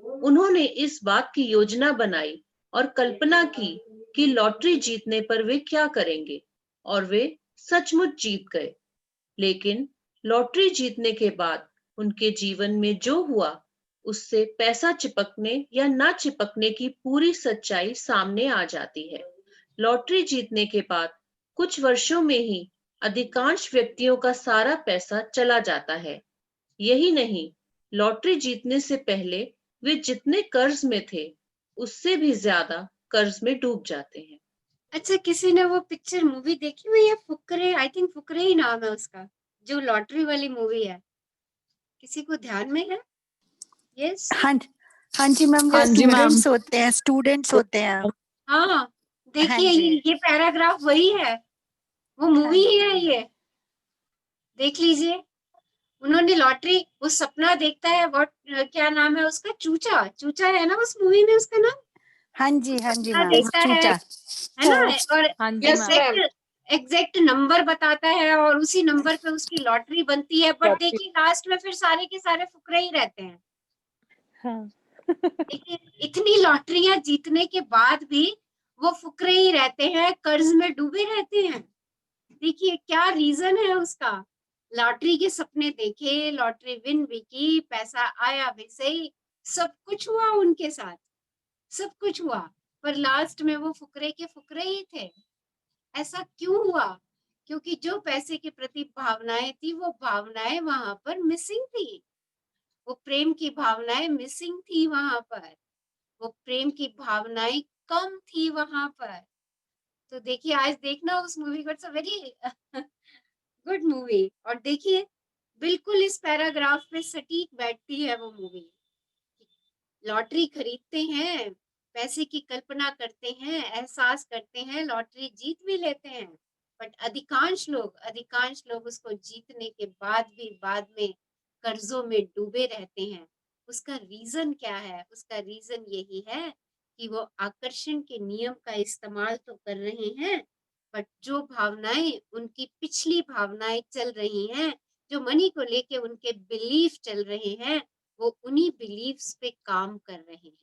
उन्होंने इस बात की योजना बनाई और कल्पना की कि लॉटरी जीतने पर वे क्या करेंगे, और वे सचमुच जीत गए। लेकिन लॉटरी जीतने के बाद उनके जीवन में जो हुआ, उससे पैसा चिपकने या ना चिपकने की पूरी सच्चाई सामने आ जाती है। लॉटरी जीतने के बाद कुछ वर्षों में ही अधिकांश व्यक्तियों का सारा पैसा चला जाता है। यही नहीं, लॉटरी जीतने से पहले वे जितने कर्ज में थे, उससे भी ज्यादा कर्ज में डूब जाते हैं। अच्छा, किसी ने वो पिक्चर मूवी देखी हुई है, फुकरे? आई थिंक फुकरे ही नाम है उसका, जो लॉटरी वाली मूवी है। किसी को ध्यान में है? यस। हाँ जी मैम, वो हाँ जी मैम। स्टूडेंट्स होते हैं, स्टूडेंट्स होते हैं। हाँ, हाँ देखिए जी। ये पैराग्राफ वही है, वो मूवी ही है ये। देख लीजिए, उन्होंने लॉटरी, वो सपना देखता है, व्हाट क्या नाम है उसका, चूचा, चूचा है ना उस मूवी में उसका नाम। हाँ जी सपना मैम, देखता है ना, और हाँ जी मैम। एग्जैक्ट नंबर बताता है और उसी नंबर पे उसकी लॉटरी बनती है। बट देखिए लास्ट में फिर सारे के सारे फुकरे ही रहते हैं। हाँ। देखिए इतनी लॉटरियां जीतने के बाद भी वो फुकरे ही रहते हैं, कर्ज में डूबे रहते हैं। देखिए क्या रीजन है उसका। लॉटरी के सपने देखे, लॉटरी विन भी की, पैसा आया भी सही, सब कुछ हुआ उनके साथ, सब कुछ हुआ, पर लास्ट में वो फुकरे के फुकरे ही थे। ऐसा क्यों हुआ? क्योंकि जो पैसे के प्रति भावनाएं थी, वो भावनाएं वहां पर मिसिंग थी। वो प्रेम की भावनाएं मिसिंग थी वहां पर, वो प्रेम की भावनाएं कम थी वहां पर। तो देखिए आज देखना उस मूवी को, it's a very good movie. और देखिए बिल्कुल इस पैराग्राफ पे सटीक बैठती है वो मूवी। लॉटरी खरीदते हैं, पैसे की कल्पना करते हैं, एहसास करते हैं, लॉटरी जीत भी लेते हैं, बट अधिकांश लोग उसको जीतने के बाद में कर्जों में डूबे रहते हैं। उसका रीजन क्या है? उसका रीजन यही है कि वो आकर्षण के नियम का इस्तेमाल तो कर रहे हैं, बट जो भावनाएं उनकी पिछली भावनाएं चल रही हैं, जो मनी को लेके उनके बिलीफ चल रहे हैं, वो उन्हीं बिलीव्स पे काम कर रहे हैं।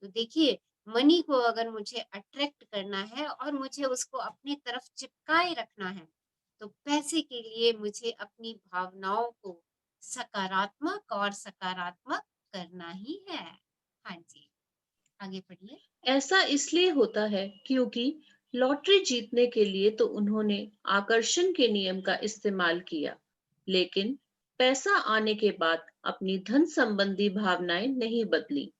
तो देखिए मनी को अगर मुझे अट्रैक्ट करना है और मुझे उसको अपनी तरफ चिपकाए रखना है, तो पैसे के लिए मुझे अपनी भावनाओं को सकारात्मक करना ही है। हाँ जी, आगे पढ़िए। ऐसा इसलिए होता है क्योंकि लॉटरी जीतने के लिए तो उन्होंने आकर्षण के नियम का इस्तेमाल किया, लेकिन पैसा आने के बाद अपनी धन संबंधी भावनाएं नहीं बदली।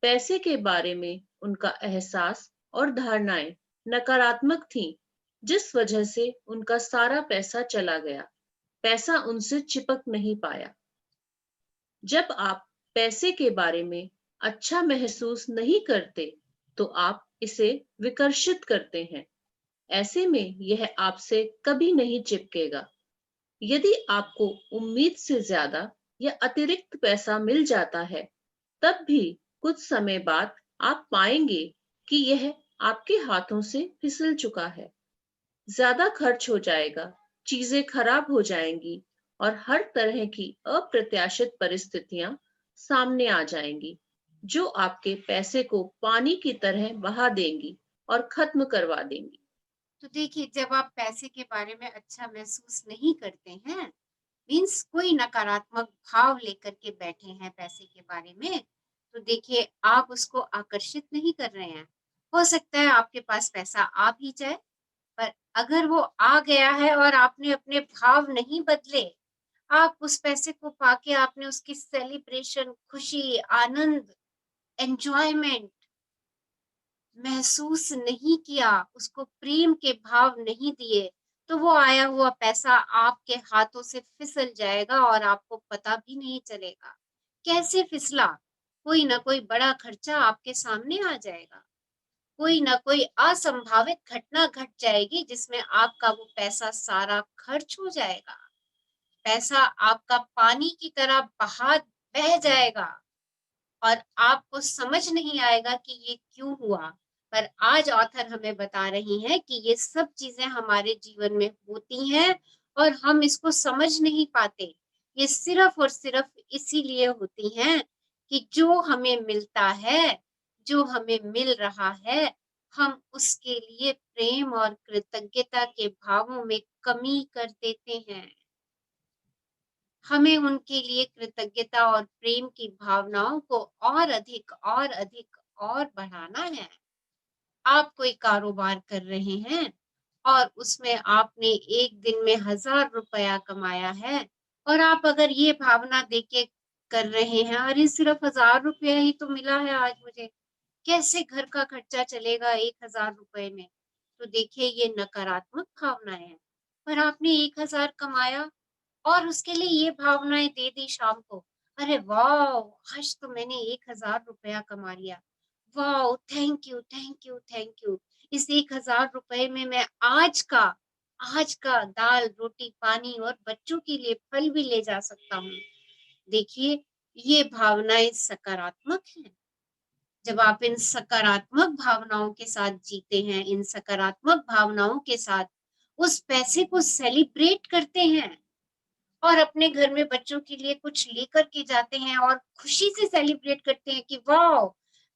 पैसे के बारे में उनका एहसास और धारणाएं नकारात्मक थीं, जिस वजह से उनका सारा पैसा चला गया। पैसा उनसे चिपक नहीं पाया। जब आप पैसे के बारे में अच्छा महसूस नहीं करते, तो आप इसे विकर्षित करते हैं। ऐसे में यह आपसे कभी नहीं चिपकेगा। यदि आपको उम्मीद से ज्यादा या अतिरिक्त पैसा मिल जाता है, तब भी कुछ समय बाद आप पाएंगे कि यह आपके हाथों से फिसल चुका है। ज्यादा खर्च हो जाएगा, चीजें खराब हो जाएंगी और हर तरह की अप्रत्याशित परिस्थितियां सामने आ जाएंगी, जो आपके पैसे को पानी की तरह बहा देंगी और खत्म करवा देंगी। तो देखिए, जब आप पैसे के बारे में अच्छा महसूस नहीं करते हैं, मीन्स कोई नकारात्मक भाव लेकर के बैठे हैं पैसे के बारे में, तो देखिए आप उसको आकर्षित नहीं कर रहे हैं। हो सकता है आपके पास पैसा आ भी जाए, पर अगर वो आ गया है और आपने अपने भाव नहीं बदले, आप उस पैसे को पाके आपने उसकी सेलिब्रेशन, खुशी, आनंद, एन्जॉयमेंट महसूस नहीं किया, उसको प्रेम के भाव नहीं दिए, तो वो आया हुआ पैसा आपके हाथों से फिसल जाएगा और आपको पता भी नहीं चलेगा। कैसे फिसला? कोई ना कोई बड़ा खर्चा आपके सामने आ जाएगा, कोई ना कोई असंभावित घटना घट जाएगी जिसमें आपका वो पैसा सारा खर्च हो जाएगा। पैसा आपका पानी की तरह बह जाएगा और आपको समझ नहीं आएगा कि ये क्यों हुआ। पर आज ऑथर हमें बता रही हैं कि ये सब चीजें हमारे जीवन में होती हैं और हम इसको समझ नहीं पाते। ये सिर्फ और सिर्फ इसीलिए होती हैं कि जो हमें मिलता है, जो हमें मिल रहा है, हम उसके लिए प्रेम और कृतज्ञता के भावों में कमी कर देते हैं। हमें उनके लिए कृतज्ञता और प्रेम की भावनाओं को और अधिक और अधिक और बढ़ाना है। आप कोई कारोबार कर रहे हैं और उसमें आपने एक दिन में 1000 रुपया कमाया है और आप अगर ये भावना देके कर रहे हैं, अरे सिर्फ 1000 रुपया ही तो मिला है आज मुझे, कैसे घर का खर्चा चलेगा 1000 रुपए में? तो देखिए ये नकारात्मक भावनाएं हैं। पर आपने 1000 कमाया और उसके लिए ये भावनाएं दे दी शाम को, अरे वाह आज तो मैंने 1000 रुपया कमा लिया, वाह thank you thank you thank you. इस 1000 रुपए में मैं आज का दाल रोटी पानी और बच्चों के लिए फल भी ले जा सकता हूँ। देखिए ये भावनाएं सकारात्मक हैं। जब आप इन सकारात्मक भावनाओं के साथ जीते हैं, इन सकारात्मक भावनाओं के साथ उस पैसे को सेलिब्रेट करते हैं और अपने घर में बच्चों के लिए कुछ लेकर के जाते हैं और खुशी से सेलिब्रेट करते हैं कि वाह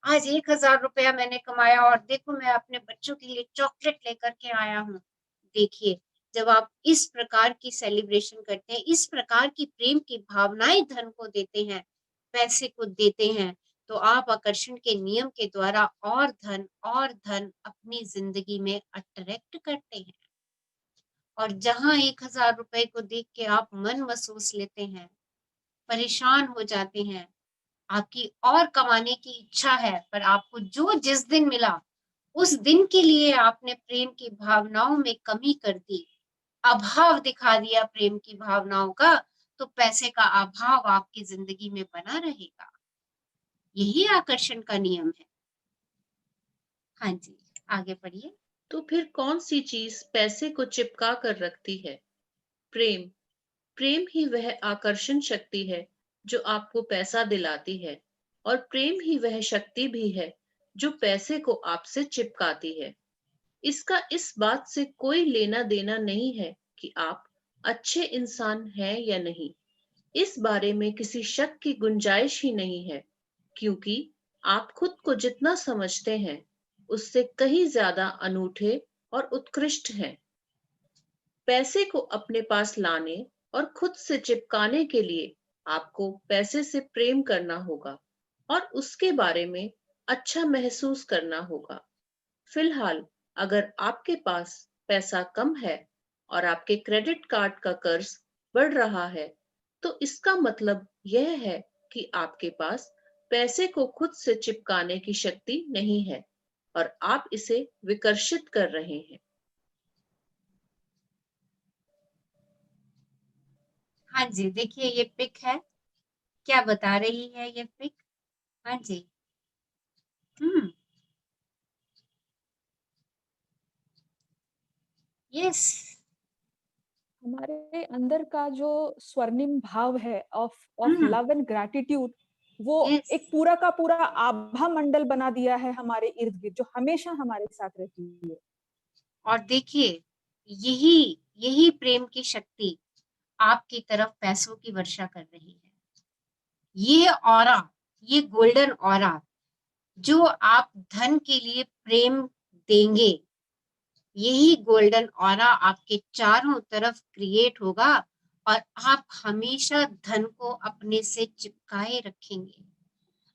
आज 1000 रुपया मैंने कमाया और देखो मैं अपने बच्चों के लिए चॉकलेट लेकर के आया हूँ। देखिए जब आप इस प्रकार की सेलिब्रेशन करते हैं, इस प्रकार की प्रेम की भावनाएं धन को देते हैं, पैसे को देते हैं, तो आप आकर्षण के नियम के द्वारा और धन अपनी जिंदगी में अट्रैक्ट करते हैं। और जहां 1000 रुपए को देख के आप मन महसूस लेते हैं, परेशान हो जाते हैं, आपकी और कमाने की इच्छा है, पर आपको जो जिस दिन मिला उस दिन के लिए आपने प्रेम की भावनाओं में कमी कर दी, अभाव दिखा दिया प्रेम की भावनाओं का, तो पैसे का अभाव आपकी जिंदगी में बना रहेगा। यही आकर्षण का नियम है। हाँ जी, आगे पढ़िए। तो फिर कौन सी चीज पैसे को चिपका कर रखती है? प्रेम। प्रेम ही वह आकर्षण शक्ति है जो आपको पैसा दिलाती है, और प्रेम ही वह शक्ति भी है जो पैसे को आपसे चिपकाती है। इसका इस बात से कोई लेना देना नहीं है कि आप अच्छे इंसान हैं या नहीं। इस बारे में किसी शक की गुंजाइश ही नहीं है, क्योंकि आप खुद को जितना समझते हैं उससे कहीं ज्यादा अनूठे और उत्कृष्ट हैं। पैसे को अपने पास लाने और खुद से चिपकाने के लिए आपको पैसे से प्रेम करना होगा और उसके बारे में अच्छा महसूस करना होगा। फिलहाल अगर आपके पास पैसा कम है और आपके क्रेडिट कार्ड का कर्ज बढ़ रहा है, तो इसका मतलब यह है कि आपके पास पैसे को खुद से चिपकाने की शक्ति नहीं है और आप इसे विकर्षित कर रहे हैं। हाँ जी, देखिए ये पिक है, क्या बता रही है ये पिक? हाँ जी, यस, हमारे अंदर का जो स्वर्णिम भाव है ऑफ लव एंड ग्रैटिट्यूड, वो यस। एक पूरा का पूरा आभा मंडल बना दिया है हमारे इर्द गिर्द, जो हमेशा हमारे साथ रहती है। और देखिए यही प्रेम की शक्ति आपकी तरफ पैसों की वर्षा कर रही है। ये ऑरा, ये गोल्डन ऑरा जो आप धन के लिए प्रेम देंगे, यही गोल्डन ऑरा आपके चारों तरफ क्रिएट होगा और आप हमेशा धन को अपने से चिपकाए रखेंगे।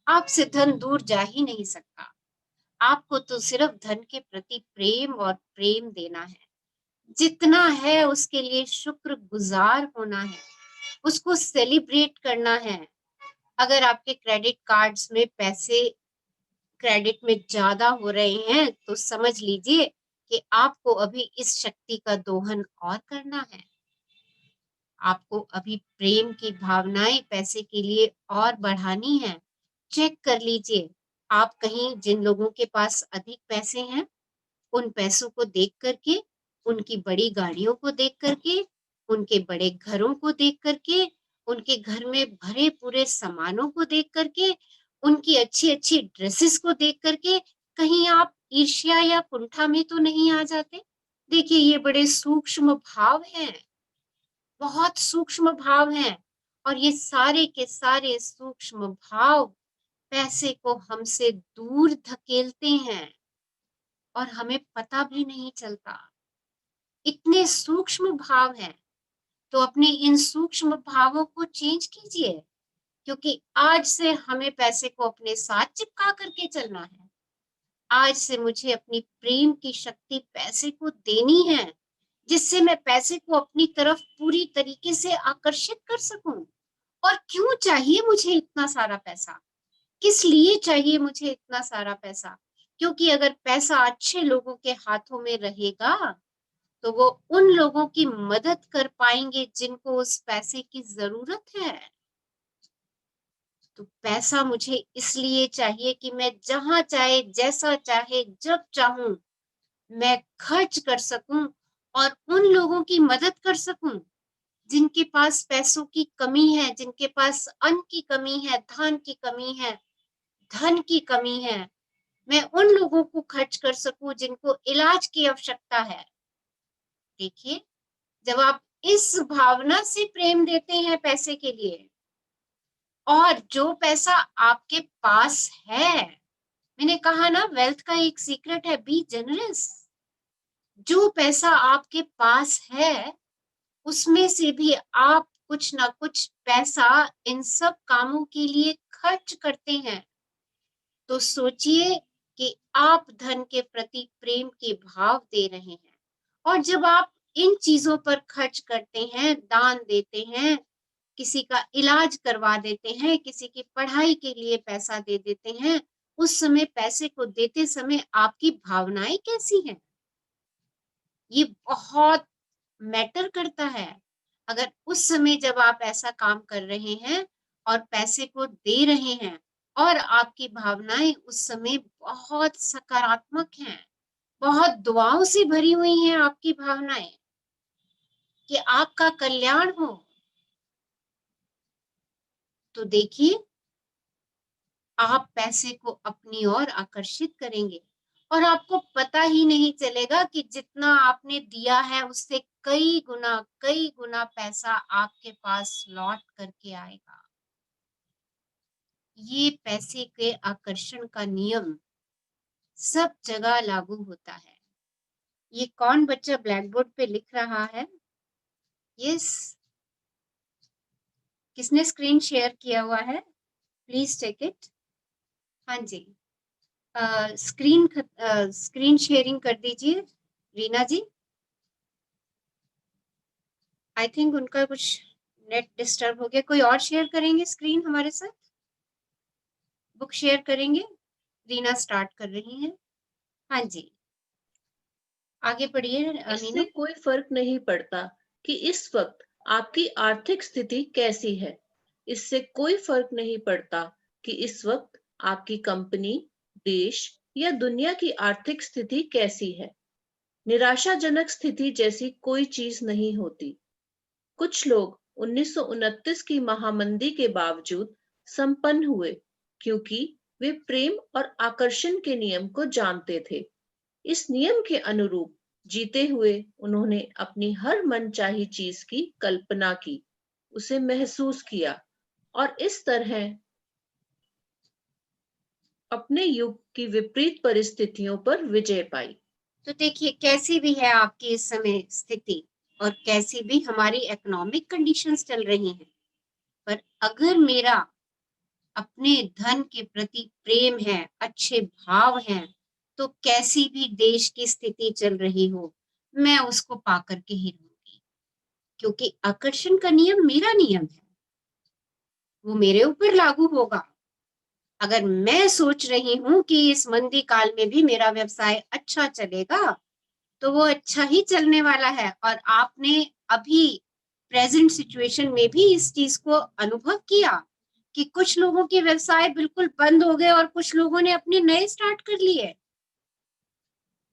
आपसे धन दूर जा ही नहीं सकता। आपको तो सिर्फ धन के प्रति प्रेम और प्रेम देना है। जितना है उसके लिए शुक्रगुजार होना है, उसको सेलिब्रेट करना है। अगर आपके क्रेडिट कार्ड्स में पैसे क्रेडिट में ज्यादा हो रहे हैं तो समझ लीजिए कि आपको अभी इस शक्ति का दोहन और करना है। आपको अभी प्रेम की भावनाएं पैसे के लिए और बढ़ानी है। चेक कर लीजिए, आप कहीं जिन लोगों के पास अधिक पैसे हैं उन पैसों को देख करके, उनकी बड़ी गाड़ियों को देख करके, उनके बड़े घरों को देख करके, उनके घर में भरे पूरे सामानों को देख करके, उनकी अच्छी अच्छी ड्रेसेस को देख करके कहीं आप ईर्ष्या या कुंठा में तो नहीं आ जाते? देखिए, ये बड़े सूक्ष्म भाव हैं, बहुत सूक्ष्म भाव हैं, और ये सारे के सारे सूक्ष्म भाव पैसे को हमसे दूर धकेलते हैं और हमें पता भी नहीं चलता। इतने सूक्ष्म भाव हैं, तो अपने इन सूक्ष्म भावों को चेंज कीजिए, क्योंकि आज से हमें पैसे को अपने साथ चिपका करके चलना है। आज से मुझे अपनी प्रेम की शक्ति पैसे को देनी है, जिससे मैं पैसे को अपनी तरफ पूरी तरीके से आकर्षित कर सकूं। और क्यों चाहिए मुझे इतना सारा पैसा? किस लिए चाहिए मुझे इतना सारा पैसा? क्योंकि अगर पैसा अच्छे लोगों के हाथों में रहेगा तो वो उन लोगों की मदद कर पाएंगे जिनको उस पैसे की जरूरत है। तो पैसा मुझे इसलिए चाहिए कि मैं जहां चाहे, जैसा चाहे, जब चाहूं मैं खर्च कर सकूं और उन लोगों की मदद कर सकूं जिनके पास पैसों की कमी है, जिनके पास अन्न की कमी है, धान की कमी है, धन की कमी है। मैं उन लोगों को खर्च कर सकूं जिनको इलाज की आवश्यकता है। देखिए, जब आप इस भावना से प्रेम देते हैं पैसे के लिए, और जो पैसा आपके पास है, मैंने कहा ना, वेल्थ का एक सीक्रेट है, बी जनरस। जो पैसा आपके पास है उसमें से भी आप कुछ ना कुछ पैसा इन सब कामों के लिए खर्च करते हैं। तो सोचिए कि आप धन के प्रति प्रेम के भाव दे रहे हैं, और जब आप इन चीजों पर खर्च करते हैं, दान देते हैं, किसी का इलाज करवा देते हैं, किसी की पढ़ाई के लिए पैसा दे देते हैं, उस समय पैसे को देते समय आपकी भावनाएं कैसी हैं? ये बहुत मैटर करता है। अगर उस समय जब आप ऐसा काम कर रहे हैं और पैसे को दे रहे हैं और आपकी भावनाएं उस समय बहुत सकारात्मक हैं, बहुत दुआओं से भरी हुई हैं आपकी भावनाएं कि आपका कल्याण हो, तो देखिए, आप पैसे को अपनी ओर आकर्षित करेंगे और आपको पता ही नहीं चलेगा कि जितना आपने दिया है उससे कई गुना पैसा आपके पास लौट करके आएगा। ये पैसे के आकर्षण का नियम सब जगह लागू होता है। ये कौन बच्चा ब्लैक बोर्ड पे लिख रहा है? यस, किसने स्क्रीन शेयर किया हुआ है? Please take it. हाँ जी, स्क्रीन शेयरिंग कर दीजिए रीना जी। आई थिंक उनका कुछ नेट डिस्टर्ब हो गया। कोई और शेयर करेंगे स्क्रीन हमारे साथ? बुक शेयर करेंगे? रीना स्टार्ट कर रही हैं। हाँ जी, आगे बढ़िए इससे मीनू। कोई फर्क नहीं पड़ता कि इस वक्त आपकी आर्थिक स्थिति कैसी है। इससे कोई फर्क नहीं पड़ता कि इस वक्त आपकी कंपनी, देश या दुनिया की आर्थिक स्थिति कैसी है। निराशाजनक स्थिति जैसी कोई चीज नहीं होती। कुछ लोग 1929 की महामंदी के बावजूद संपन्न हुए क्योंकि वे प्रेम और आकर्षण के नियम को जानते थे। इस नियम के अनुरूप जीते हुए उन्होंने अपनी हर मनचाही चीज की कल्पना की, उसे महसूस किया और इस तरह अपने युग की विपरीत परिस्थितियों पर विजय पाई। तो देखिए कैसी भी है आपकी इस समय स्थिति और कैसी भी हमारी इकोनॉमिक कंडीशंस चल रही हैं, पर अगर मेरा अपने धन के प्रति प्रेम है, अच्छे भाव हैं, तो कैसी भी देश की स्थिति चल रही हो, मैं उसको पा करके ही रहूंगी, क्योंकि आकर्षण का नियम मेरा नियम है, वो मेरे ऊपर लागू होगा। अगर मैं सोच रही हूं कि इस मंदी काल में भी मेरा व्यवसाय अच्छा चलेगा, तो वो अच्छा ही चलने वाला है। और आपने अभी प्रेजेंट सिचुएशन में भी इस चीज को अनुभव किया कि कुछ लोगों के व्यवसाय बिल्कुल बंद हो गए और कुछ लोगों ने अपने नए स्टार्ट कर लिए,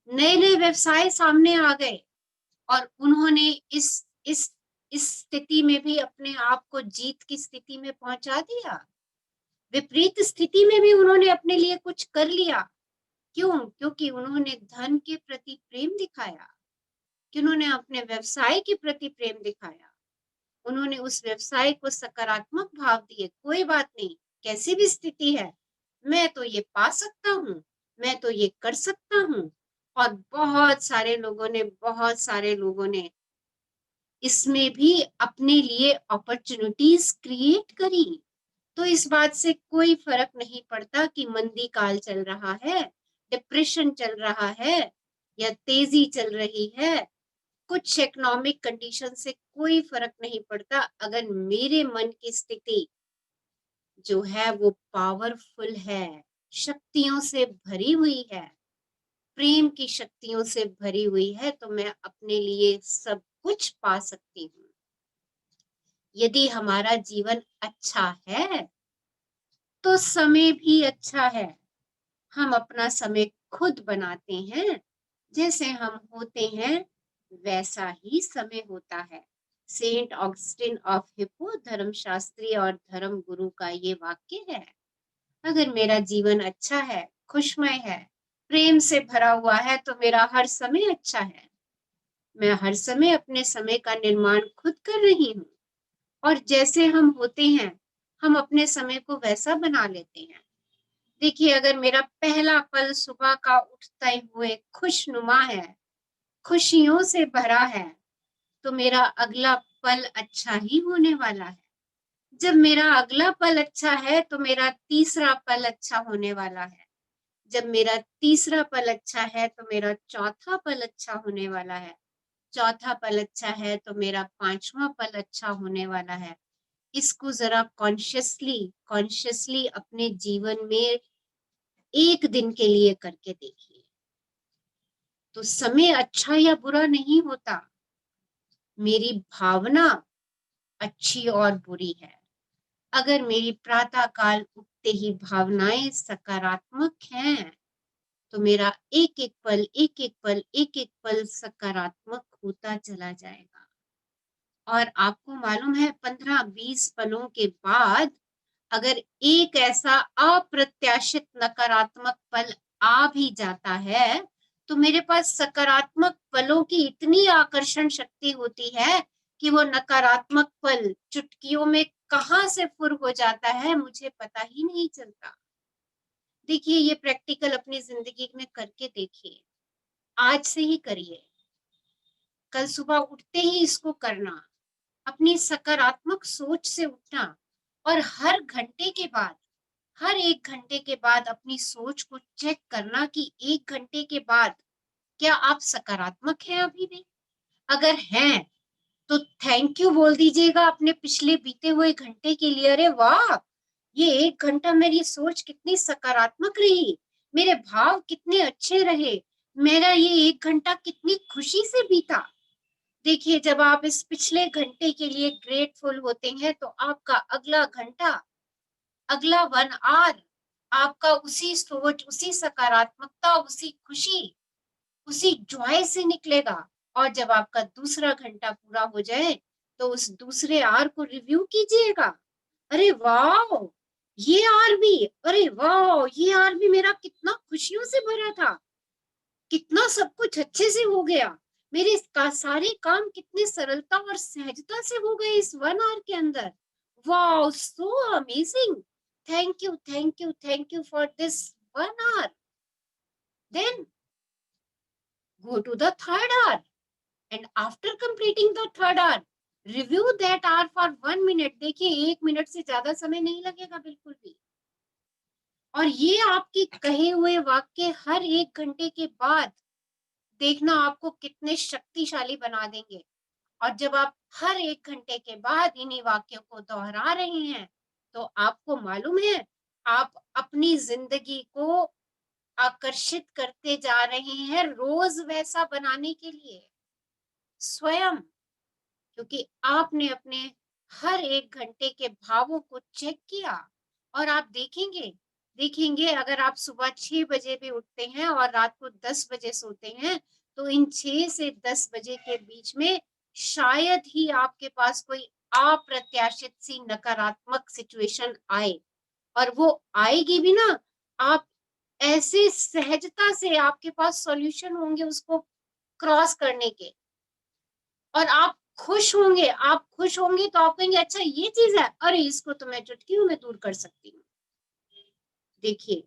नए नए व्यवसाय सामने आ गए और उन्होंने इस स्थिति में भी अपने आप को जीत की स्थिति में पहुंचा दिया। विपरीत स्थिति में भी उन्होंने अपने लिए कुछ कर लिया। क्यों? क्योंकि उन्होंने धन के प्रति प्रेम दिखाया, कि उन्होंने अपने व्यवसाय के प्रति प्रेम दिखाया, उन्होंने उस व्यवसाय को सकारात्मक भाव दिए। कोई बात नहीं, कैसी भी स्थिति है, मैं तो ये पा सकता हूँ, मैं तो ये कर सकता हूँ। और बहुत सारे लोगों ने इसमें भी अपने लिए अपॉर्चुनिटीज क्रिएट करी। तो इस बात से कोई फर्क नहीं पड़ता कि मंदी काल चल रहा है, डिप्रेशन चल रहा है या तेजी चल रही है, कुछ इकोनॉमिक कंडीशन से कोई फर्क नहीं पड़ता। अगर मेरे मन की स्थिति जो है वो पावरफुल है, शक्तियों से भरी हुई है, प्रेम की शक्तियों से भरी हुई है, तो मैं अपने लिए सब कुछ पा सकती हूँ। यदि हमारा जीवन अच्छा है तो समय भी अच्छा है। हम अपना समय खुद बनाते हैं, जैसे हम होते हैं वैसा ही समय होता है। सेंट ऑगस्टिन ऑफ हिप्पो धर्मशास्त्री और धर्म गुरु का ये वाक्य है। अगर मेरा जीवन अच्छा है, खुशमय है, प्रेम से भरा हुआ है, तो मेरा हर समय अच्छा है। मैं हर समय अपने समय का निर्माण खुद कर रही हूँ और जैसे हम होते हैं हम अपने समय को वैसा बना लेते हैं। देखिए, अगर मेरा पहला पल सुबह का उठते हुए खुशनुमा है, खुशियों से भरा है, तो मेरा अगला पल अच्छा ही होने वाला है। जब मेरा अगला पल अच्छा है तो मेरा तीसरा पल अच्छा होने वाला है। जब मेरा तीसरा पल अच्छा है तो मेरा चौथा पल अच्छा होने वाला है। चौथा पल अच्छा है तो मेरा पांचवा पल अच्छा होने वाला है। इसको जरा कॉन्शियसली अपने जीवन में एक दिन के लिए करके देखिए, तो समय अच्छा या बुरा नहीं होता, मेरी भावना अच्छी और बुरी है। अगर मेरी प्रातः काल उठते ही भावनाएं सकारात्मक हैं, तो मेरा एक एक पल सकारात्मक होता चला जाएगा। और आपको मालूम है 15-20 पलों के बाद अगर एक ऐसा अप्रत्याशित नकारात्मक पल आ भी जाता है, तो मेरे पास सकारात्मक पलों की इतनी आकर्षण शक्ति होती है कि वो नकारात्मक पल चुटकियों में कहां से फुर हो जाता है मुझे पता ही नहीं चलता। देखिए, ये प्रैक्टिकल अपनी जिंदगी में करके देखिए, आज से ही करिए, कल सुबह उठते ही इसको करना, अपनी सकारात्मक सोच से उठना और हर एक घंटे के बाद अपनी सोच को चेक करना कि एक घंटे के बाद क्या आप सकारात्मक हैं अभी भी। अगर हैं तो थैंक यू बोल दीजिएगा अपने पिछले बीते हुए घंटे के लिए। अरे वाह, ये एक घंटा मेरी सोच कितनी सकारात्मक रही, मेरे भाव कितने अच्छे रहे, मेरा ये एक घंटा कितनी खुशी से बीता। देखिए, जब आप इस पिछले घंटे के लिए ग्रेटफुल होते हैं तो आपका अगला घंटा, अगला 1 आवर आपका उसी सोच, उसी सकारात्मकता, उसी खुशी, उसी जॉय से निकलेगा। और जब आपका दूसरा घंटा पूरा हो जाए तो उस दूसरे आवर को रिव्यू कीजिएगा। अरे वाह, ये आवर भी, अरे वाह, ये आवर भी मेरा कितना खुशियों से भरा था, कितना सब कुछ अच्छे से हो गया, मेरे सारे काम कितने सरलता और सहजता से हो गए इस 1 आवर के अंदर। Wow, so amazing, thank you for this 1 hour. Then go to the third hour, and after completing the third hour, review that hour for 1 minute. देखिए 1 मिनट से ज्यादा समय नहीं लगेगा बिल्कुल भी, और ये आपके कहे हुए वाक्य हर 1 घंटे के बाद देखना आपको कितने शक्तिशाली बना देंगे। और जब आप हर 1 घंटे के बाद इन्हीं वाक्यों को दोहरा रहे हैं, तो आपको मालूम है आप अपनी जिंदगी को आकर्षित करते जा रहे हैं रोज वैसा बनाने के लिए स्वयं, क्योंकि आपने अपने हर 1 घंटे के भावों को चेक किया। और आप देखेंगे अगर आप सुबह 6 बजे भी उठते हैं और रात को 10 बजे सोते हैं, तो इन 6 से 10 बजे के बीच में शायद ही आपके पास कोई अप्रत्याशित सी नकारात्मक सिचुएशन आए, और वो आएगी भी ना, आप ऐसे सहजता से आपके पास सॉल्यूशन होंगे उसको क्रॉस करने के, और आप खुश होंगे तो आप कहेंगे अच्छा ये चीज है, अरे इसको तो मैं चुटकियों में दूर कर सकती हूँ। देखिए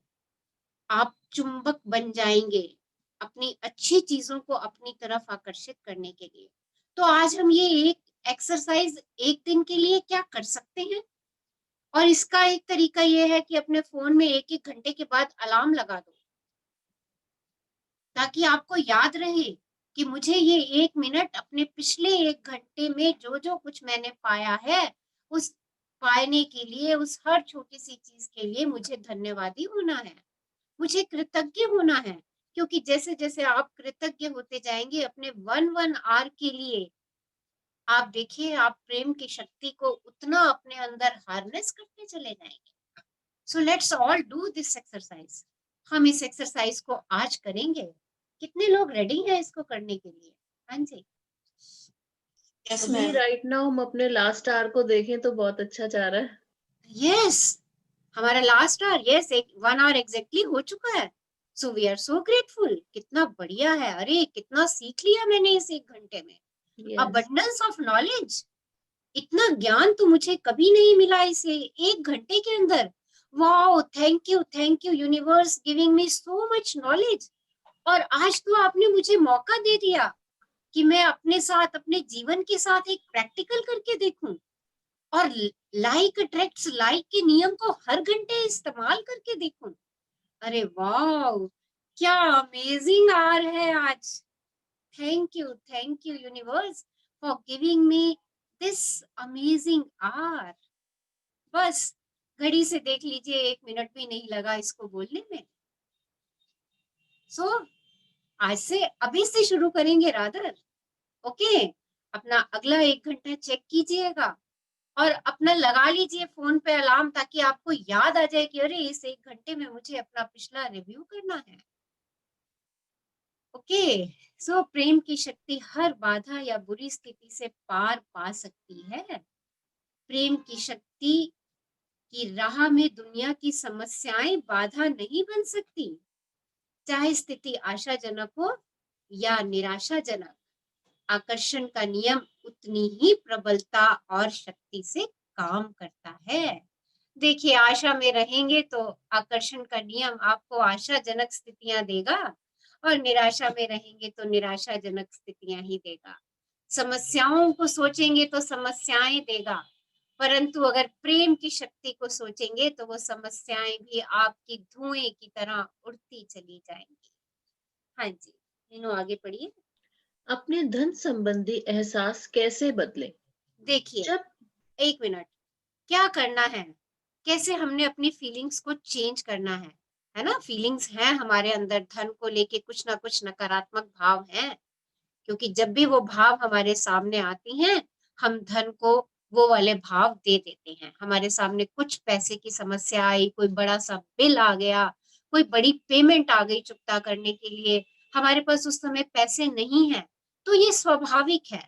आप चुंबक बन जाएंगे अपनी अच्छी चीजों को अपनी तरफ आकर्षित करने के लिए। तो आज हम ये एक एक्सरसाइज 1 दिन के लिए क्या कर सकते हैं, और इसका एक तरीका ये है कि अपने फोन में 1-1 घंटे के बाद अलार्म लगा दो, ताकि आपको याद रहे कि मुझे ये 1 मिनट अपने पिछले 1 घंटे में जो जो कुछ मैंने पाया है उस पाने के लिए, उस हर छोटी सी चीज के लिए मुझे धन्यवादी होना है, मुझे कृतज्ञ होना है। क्योंकि जैसे जैसे आप कृतज्ञ होते जाएंगे अपने 1 आवर के लिए, आप देखिए आप प्रेम की शक्ति को उतना अपने अंदर हार्नेस करते चले जाएंगे। So let's all do this exercise. हम इस एक्सरसाइज को आज करेंगे। कितने लोग रेडी हैं इसको करने के लिए? हाँ जी, यस अभी मैम। राइट नाउ हम अपने लास्ट आवर को देखें तो बहुत अच्छा जा रहा है। यस हमारा last hour, yes 1 hour exactly हो चुका है। So we are so grateful. कितना बढ़िया है, अरे कितना सीख लिया मैंने इस 1 घंटे में। अबंडेंस ऑफ नॉलेज, इतना ज्ञान तो मुझे कभी नहीं मिला इसे 1 घंटे के अंदर। Wow, thank you universe giving me so much knowledge. और आज तो आपने मुझे मौका दे दिया कि मैं अपने साथ, अपने जीवन के साथ एक प्रैक्टिकल करके देखूं, और लाइक अट्रैक्ट्स लाइक के नियम को हर घंटे इस्तेमाल करके देखूं। अरे वाह, क्या अमेजिंग आवर है आज। Thank you universe for giving me this amazing hour. बस घड़ी से देख लीजिए 1 मिनट भी नहीं लगा इसको बोलने में। सो आज से, अभी से शुरू करेंगे रादर। ओके, अपना अगला 1 घंटा चेक कीजिएगा और अपना लगा लीजिए फोन पे अलार्म, ताकि आपको याद आ जाए कि अरे इस 1 घंटे में मुझे अपना पिछला रिव्यू करना है। ओके, सो प्रेम की शक्ति हर बाधा या बुरी स्थिति से पार पा सकती है। प्रेम की शक्ति की राह में दुनिया की समस्याएं बाधा नहीं बन सकती, चाहे स्थिति आशाजनक हो या निराशाजनक। आकर्षण का नियम उतनी ही प्रबलता और शक्ति से काम करता है। देखिए आशा में रहेंगे तो आकर्षण का नियम आपको आशाजनक स्थितियां देगा, और निराशा में रहेंगे तो निराशाजनक स्थितियां ही देगा। समस्याओं को सोचेंगे तो समस्याएं देगा, परंतु अगर प्रेम की शक्ति को सोचेंगे तो वो समस्याएं भी आपकी धुएं की तरह उड़ती चली जाएंगी। हाँ जी, इन्हों आगे पढ़िए। अपने धन संबंधी एहसास कैसे बदलें? देखिए जब 1 मिनट, क्या करना है, कैसे हमने अपनी फीलिंग्स को चेंज करना है ना। फीलिंग्स हैं हमारे अंदर, धन को लेके कुछ ना कुछ नकारात्मक भाव हैं, क्योंकि जब भी वो भाव हमारे सामने आती हैं, हम धन को वो वाले भाव दे देते हैं। हमारे सामने कुछ पैसे की समस्या आई, कोई बड़ा सा बिल आ गया, कोई बड़ी पेमेंट आ गई चुकता करने के लिए, हमारे पास उस समय पैसे नहीं है, तो ये स्वाभाविक है।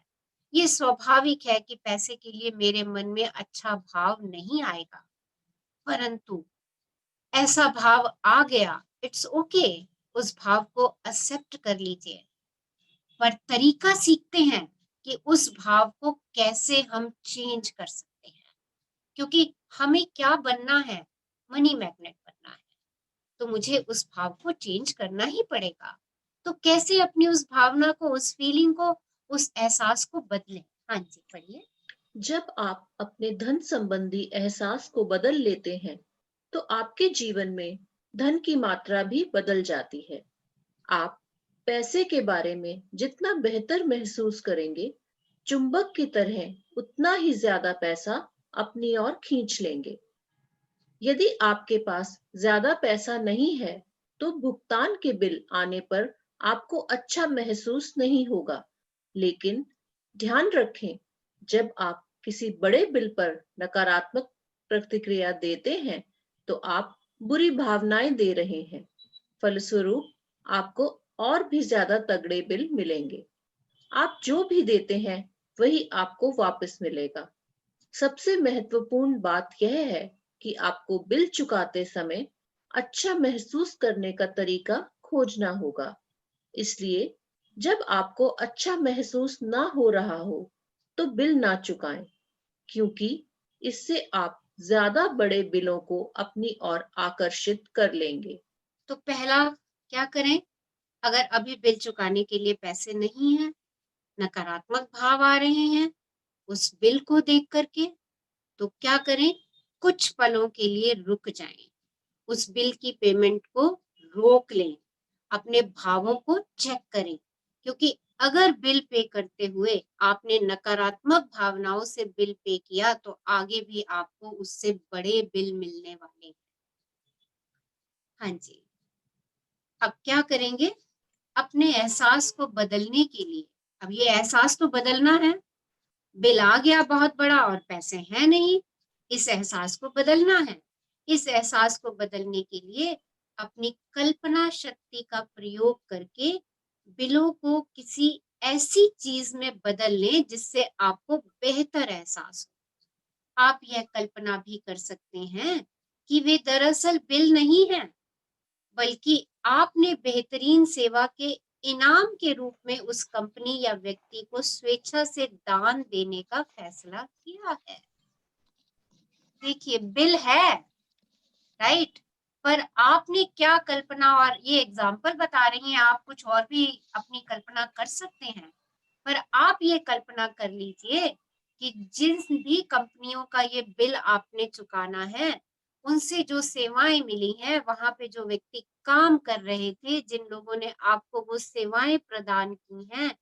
ये स्वाभाविक है कि पैसे के लिए मेरे मन में अच्छा भाव नहीं आएगा, परंतु ऐसा भाव आ गया, इट्स ओके, उस भाव को एक्सेप्ट कर लीजिए। पर तरीका सीखते हैं कि उस भाव को कैसे हम चेंज कर सकते हैं, क्योंकि हमें क्या बनना है, मनी मैग्नेट बनना है, तो मुझे उस भाव को चेंज करना ही पड़ेगा। तो कैसे अपनी उस भावना को, उस फीलिंग को, उस एहसास को बदलें? हाँ जी, पढ़िए। जब आप अपने धन संबंधी एहसास को बदल लेते हैं, तो आपके जीवन में धन की मात्रा भी बदल जाती है। आप पैसे के बारे में जितना बेहतर महसूस करेंगे, चुंबक की तरह उतना ही ज्यादा पैसा अपनी ओर खींच लेंगे। यदि आपके पास ज्यादा पैसा नहीं है, तो भुगतान के बिल आने पर आपको अच्छा महसूस नहीं होगा। लेकिन ध्यान रखें, जब आप किसी बड़े बिल पर नकारात्मक प्रतिक्रिया देते हैं, तो आप बुरी भावनाएं दे रहे हैं। फलस्वरूप आपको और भी ज्यादा तगड़े बिल मिलेंगे। आप जो भी देते हैं, वही आपको वापस मिलेगा। सबसे महत्वपूर्ण बात यह है कि आपको बिल चुकाते समय अच्छा महसूस करने का तरीका खोजना होगा। इसलिए जब आपको अच्छा महसूस ना हो रहा हो, तो बिल ना चुकाएं, क्योंकि इससे आप ज्यादा बड़े बिलों को अपनी ओर आकर्षित कर लेंगे। तो पहला क्या करें? अगर अभी बिल चुकाने के लिए पैसे नहीं हैं, नकारात्मक भाव आ रहे हैं उस बिल को देख करके, तो क्या करें? कुछ पलों के लिए रुक जाएं, उस बिल की पेमेंट को रोक लें, अपने भावों को चेक करें, क्योंकि अगर बिल पे करते हुए आपने नकारात्मक भावनाओं से बिल पे किया, तो आगे भी आपको उससे बड़े बिल मिलने वाले हैं। हाँ जी, अब क्या करेंगे? अपने एहसास को बदलने के लिए, अब ये एहसास तो बदलना है, बिल आ गया बहुत बड़ा और पैसे हैं नहीं, इस एहसास को बदलना है। इस एहसास को बदलने के लिए अपनी कल्पना शक्ति का प्रयोग करके बिलों को किसी ऐसी चीज में बदल लें जिससे आपको बेहतर एहसास हो। आप यह कल्पना भी कर सकते हैं कि वे दरअसल बिल नहीं हैं, बल्कि आपने बेहतरीन सेवा के इनाम के रूप में उस कंपनी या व्यक्ति को स्वेच्छा से दान देने का फैसला किया है। देखिए, बिल है, राइट, पर आपने क्या कल्पना, और ये एग्जाम्पल बता रही हैं, आप कुछ और भी अपनी कल्पना कर सकते हैं, पर आप ये कल्पना कर लीजिए कि जिन भी कंपनियों का ये बिल आपने चुकाना है, उनसे जो सेवाएं मिली हैं, वहां पे जो व्यक्ति काम कर रहे थे, जिन लोगों ने आपको वो सेवाएं प्रदान की हैं,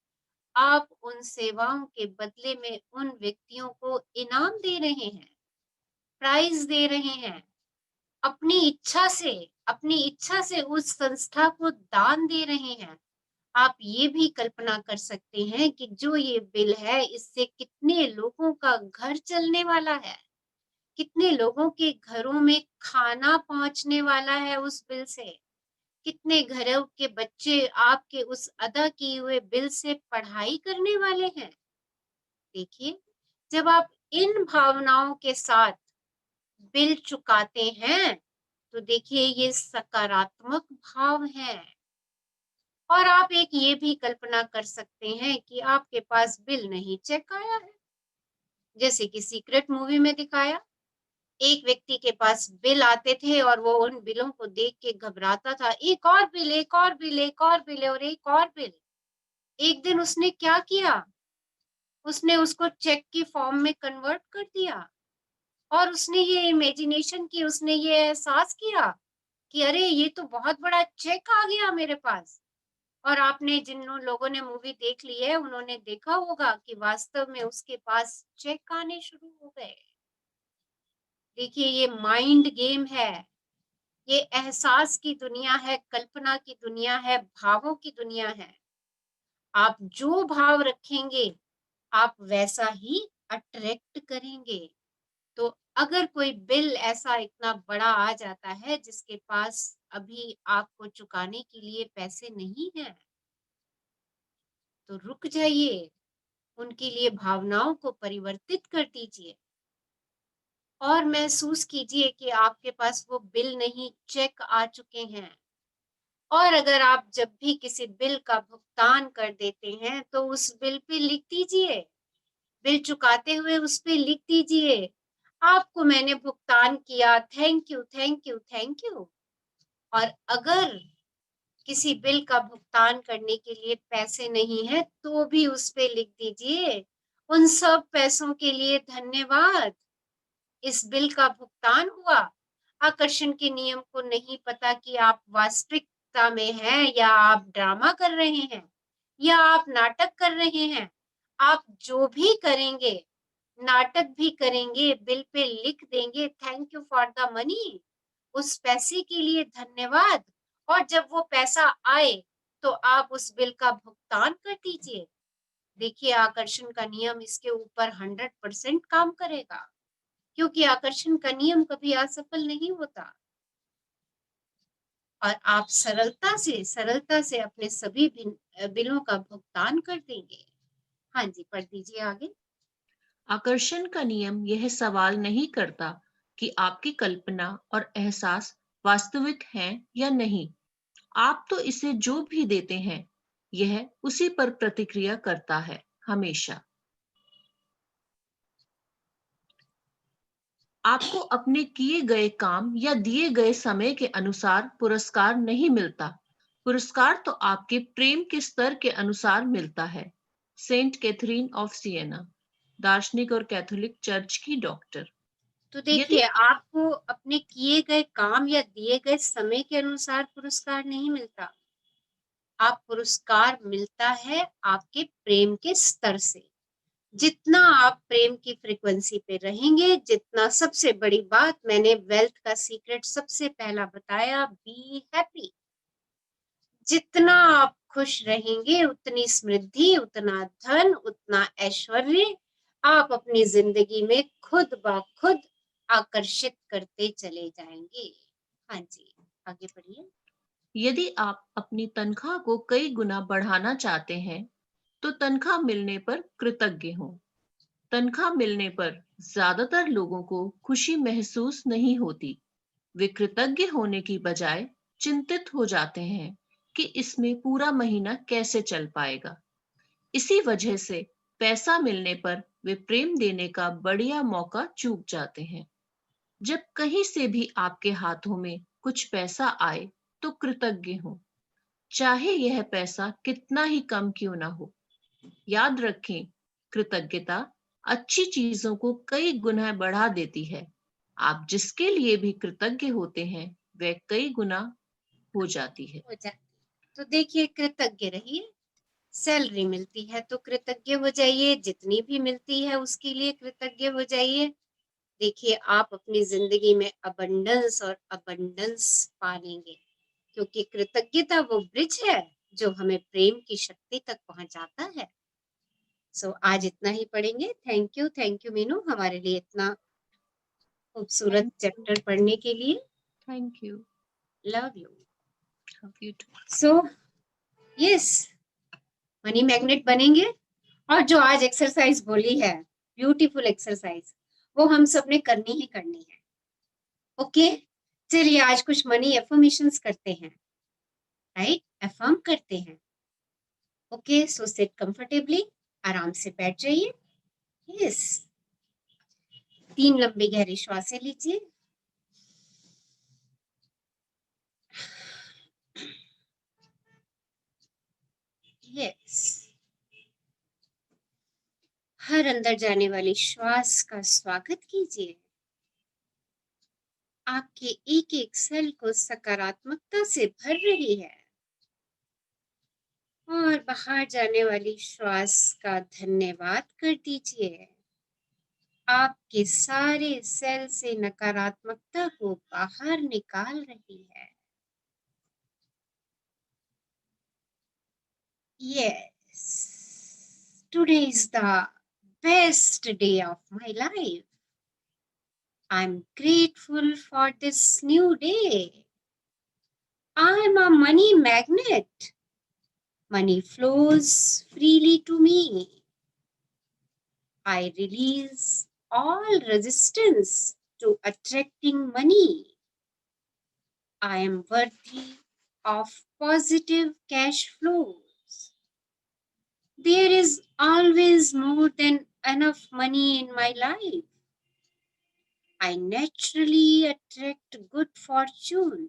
आप उन सेवाओं के बदले में उन व्यक्तियों को इनाम दे रहे हैं, प्राइज दे रहे हैं, अपनी इच्छा से उस संस्था को दान दे रहे हैं। आप ये भी कल्पना कर सकते हैं कि जो ये बिल है, इससे कितने लोगों का घर चलने वाला है, कितने लोगों के घरों में खाना पहुंचने वाला है उस बिल से, कितने घरों के बच्चे आपके उस अदा किए हुए बिल से पढ़ाई करने वाले हैं। देखिए, जब आप इन भावनाओं के साथ बिल चुकाते हैं, तो देखिए ये सकारात्मक भाव है। और आप एक ये भी कल्पना कर सकते हैं कि आपके पास बिल नहीं चेक आया है, जैसे कि सीक्रेट मूवी में दिखाया, एक व्यक्ति के पास बिल आते थे और वो उन बिलों को देख के घबराता था, एक और बिल, एक और बिल, एक और बिल और एक और बिल। एक दिन उसने क्या किया? उसने उसको चेक की फॉर्म में कन्वर्ट कर दिया, और उसने ये इमेजिनेशन की, उसने ये एहसास किया कि अरे ये तो बहुत बड़ा चेक आ गया मेरे पास। और आपने, जिन लोगों ने मूवी देख ली है, उन्होंने देखा होगा कि वास्तव में उसके पास चेक आने शुरू हो गए। देखिए, ये माइंड गेम है, ये एहसास की दुनिया है, कल्पना की दुनिया है, भावों की दुनिया है। आप जो भाव रखेंगे, आप वैसा ही अट्रैक्ट करेंगे। तो अगर कोई बिल ऐसा इतना बड़ा आ जाता है जिसके पास अभी आपको चुकाने के लिए पैसे नहीं हैं, तो रुक जाइए, उनके लिए भावनाओं को परिवर्तित कर दीजिए और महसूस कीजिए कि आपके पास वो बिल नहीं, चेक आ चुके हैं। और अगर आप जब भी किसी बिल का भुगतान कर देते हैं, तो उस बिल पे लिख दीजिए, बिल चुकाते हुए उस पे लिख दीजिए, आपको मैंने भुगतान किया, thank you, thank you, thank you. और अगर किसी बिल का भुगतान करने के लिए पैसे नहीं है तो भी उस पे लिख दीजिए, उन सब पैसों के लिए धन्यवाद, इस बिल का भुगतान हुआ। आकर्षण के नियम को नहीं पता कि आप वास्तविकता में हैं या आप ड्रामा कर रहे हैं या आप नाटक कर रहे हैं। आप जो भी करेंगे, नाटक भी करेंगे, बिल पे लिख देंगे thank you for the money, उस पैसे के लिए धन्यवाद, और जब वो पैसा आए तो आप उस बिल का भुगतान कर दीजिए। देखिए आकर्षण का नियम इसके ऊपर 100% काम करेगा, क्योंकि आकर्षण का नियम कभी असफल नहीं होता। और आप सरलता से अपने सभी बिलों का भुगतान कर देंगे। हाँ जी, पढ़ दीजिए आगे। आकर्षण का नियम यह सवाल नहीं करता कि आपकी कल्पना और एहसास वास्तविक हैं या नहीं। आप तो इसे जो भी देते हैं, यह उसी पर प्रतिक्रिया करता है हमेशा। आपको अपने किए गए काम या दिए गए समय के अनुसार पुरस्कार नहीं मिलता। पुरस्कार तो आपके प्रेम के स्तर के अनुसार मिलता है। सेंट कैथरीन ऑफ सिएना, दार्शनिक और कैथोलिक चर्च की डॉक्टर। तो देखिए आपको अपने किए गए काम या दिए गए समय के अनुसार पुरस्कार नहीं मिलता। आप पुरस्कार मिलता है आपके प्रेम के स्तर से। जितना आप प्रेम की फ्रीक्वेंसी पे रहेंगे, जितना, सबसे बड़ी बात मैंने वेल्थ का सीक्रेट सबसे पहला बताया, बी हैप्पी। जितना आप खुश रहेंगे उतनी समृद्धि, उतना धन, उतना ऐश्वर्य आप अपनी जिंदगी में खुद ब खुद आकर्षित करते चले जाएंगे। हाँ जी, आगे बढ़िए। यदि आप अपनी तनख्वाह को कई गुना बढ़ाना चाहते हैं, तो तनख्वाह मिलने पर कृतज्ञ हों। तनख्वाह मिलने पर ज्यादातर लोगों को खुशी महसूस नहीं होती। वे कृतज्ञ होने की बजाय चिंतित हो जाते हैं कि इसमें पूरा महीना कैसे चल पाएगा। इसी वजह से पैसा मिलने पर वे प्रेम देने का बढ़िया मौका चूक जाते हैं। जब कहीं से भी आपके हाथों में कुछ पैसा आए तो कृतज्ञ हो, चाहे यह पैसा कितना ही कम क्यों ना हो। याद रखें, कृतज्ञता अच्छी चीजों को कई गुना बढ़ा देती है। आप जिसके लिए भी कृतज्ञ होते हैं वह कई गुना हो जाती है। तो देखिए, कृतज्ञ रहिए। सैलरी मिलती है तो कृतज्ञ हो जाइए, जितनी भी मिलती है उसके लिए कृतज्ञ हो जाइए। देखिए आप अपनी जिंदगी में अबंडेंस और अबंडेंस पालेंगे, क्योंकि कृतज्ञता वो ब्रिज है जो हमें प्रेम की शक्ति तक पहुंचाता है। सो आज इतना ही पढ़ेंगे। थैंक यू मीनू, हमारे लिए इतना खूबसूरत चैप्टर पढ़ने के लिए। Thank you. Love you. Love you too. So yes, money magnet बनेंगे। और जो आज एक्सरसाइज बोली है, ब्यूटीफुल एक्सरसाइज, वो हम सब ने करनी ही करनी है। ओके, चलिए आज कुछ मनी एफर्मेशंस करते हैं, राइट? एफर्म करते हैं। ओके, सो सिट कंफर्टेबली, आराम से बैठ जाइए। यस, 3 लंबी गहरी श्वासें लीजिए। यस, हर अंदर जाने वाली श्वास का स्वागत कीजिए। आपके एक एक सेल को सकारात्मकता से भर रही है। और बाहर जाने वाली श्वास का धन्यवाद कर दीजिए। आपके सारे सेल से नकारात्मकता को बाहर निकाल रही है। Yes, today is the best day of my life. I'm grateful for this new day. I'm a money magnet. Money flows freely to me. I release all resistance to attracting money. I am worthy of positive cash flows. There is always more than enough money in my life. I naturally attract good fortune.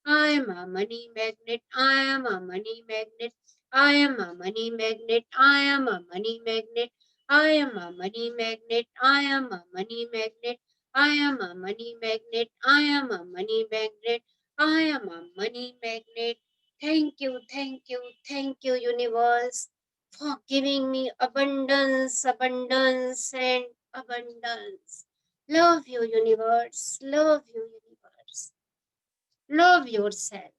I am a money magnet. I am a money magnet. I am a money magnet. I am a money magnet. I am a money magnet. I am a money magnet. I am a money magnet. I am a money magnet. I am a money magnet. Thank you, thank you, thank you, universe, for giving me abundance, abundance, and abundance. Love you, universe. Love you, universe. Love yourself.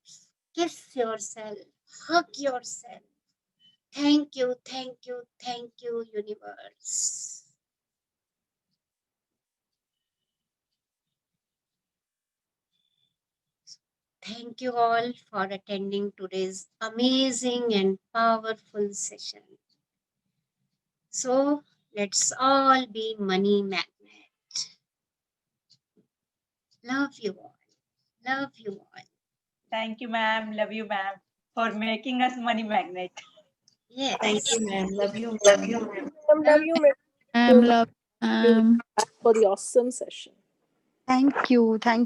Kiss yourself. Hug yourself. Thank you, thank you, thank you, universe. Thank you all for attending today's amazing and powerful session. So let's all be money magnet. Love you all. Love you all. Thank you, ma'am. Love you, ma'am, for making us money magnet. Yes. Thank you, ma'am. Love you. Love you, ma'am. For the awesome session. Thank you. Thank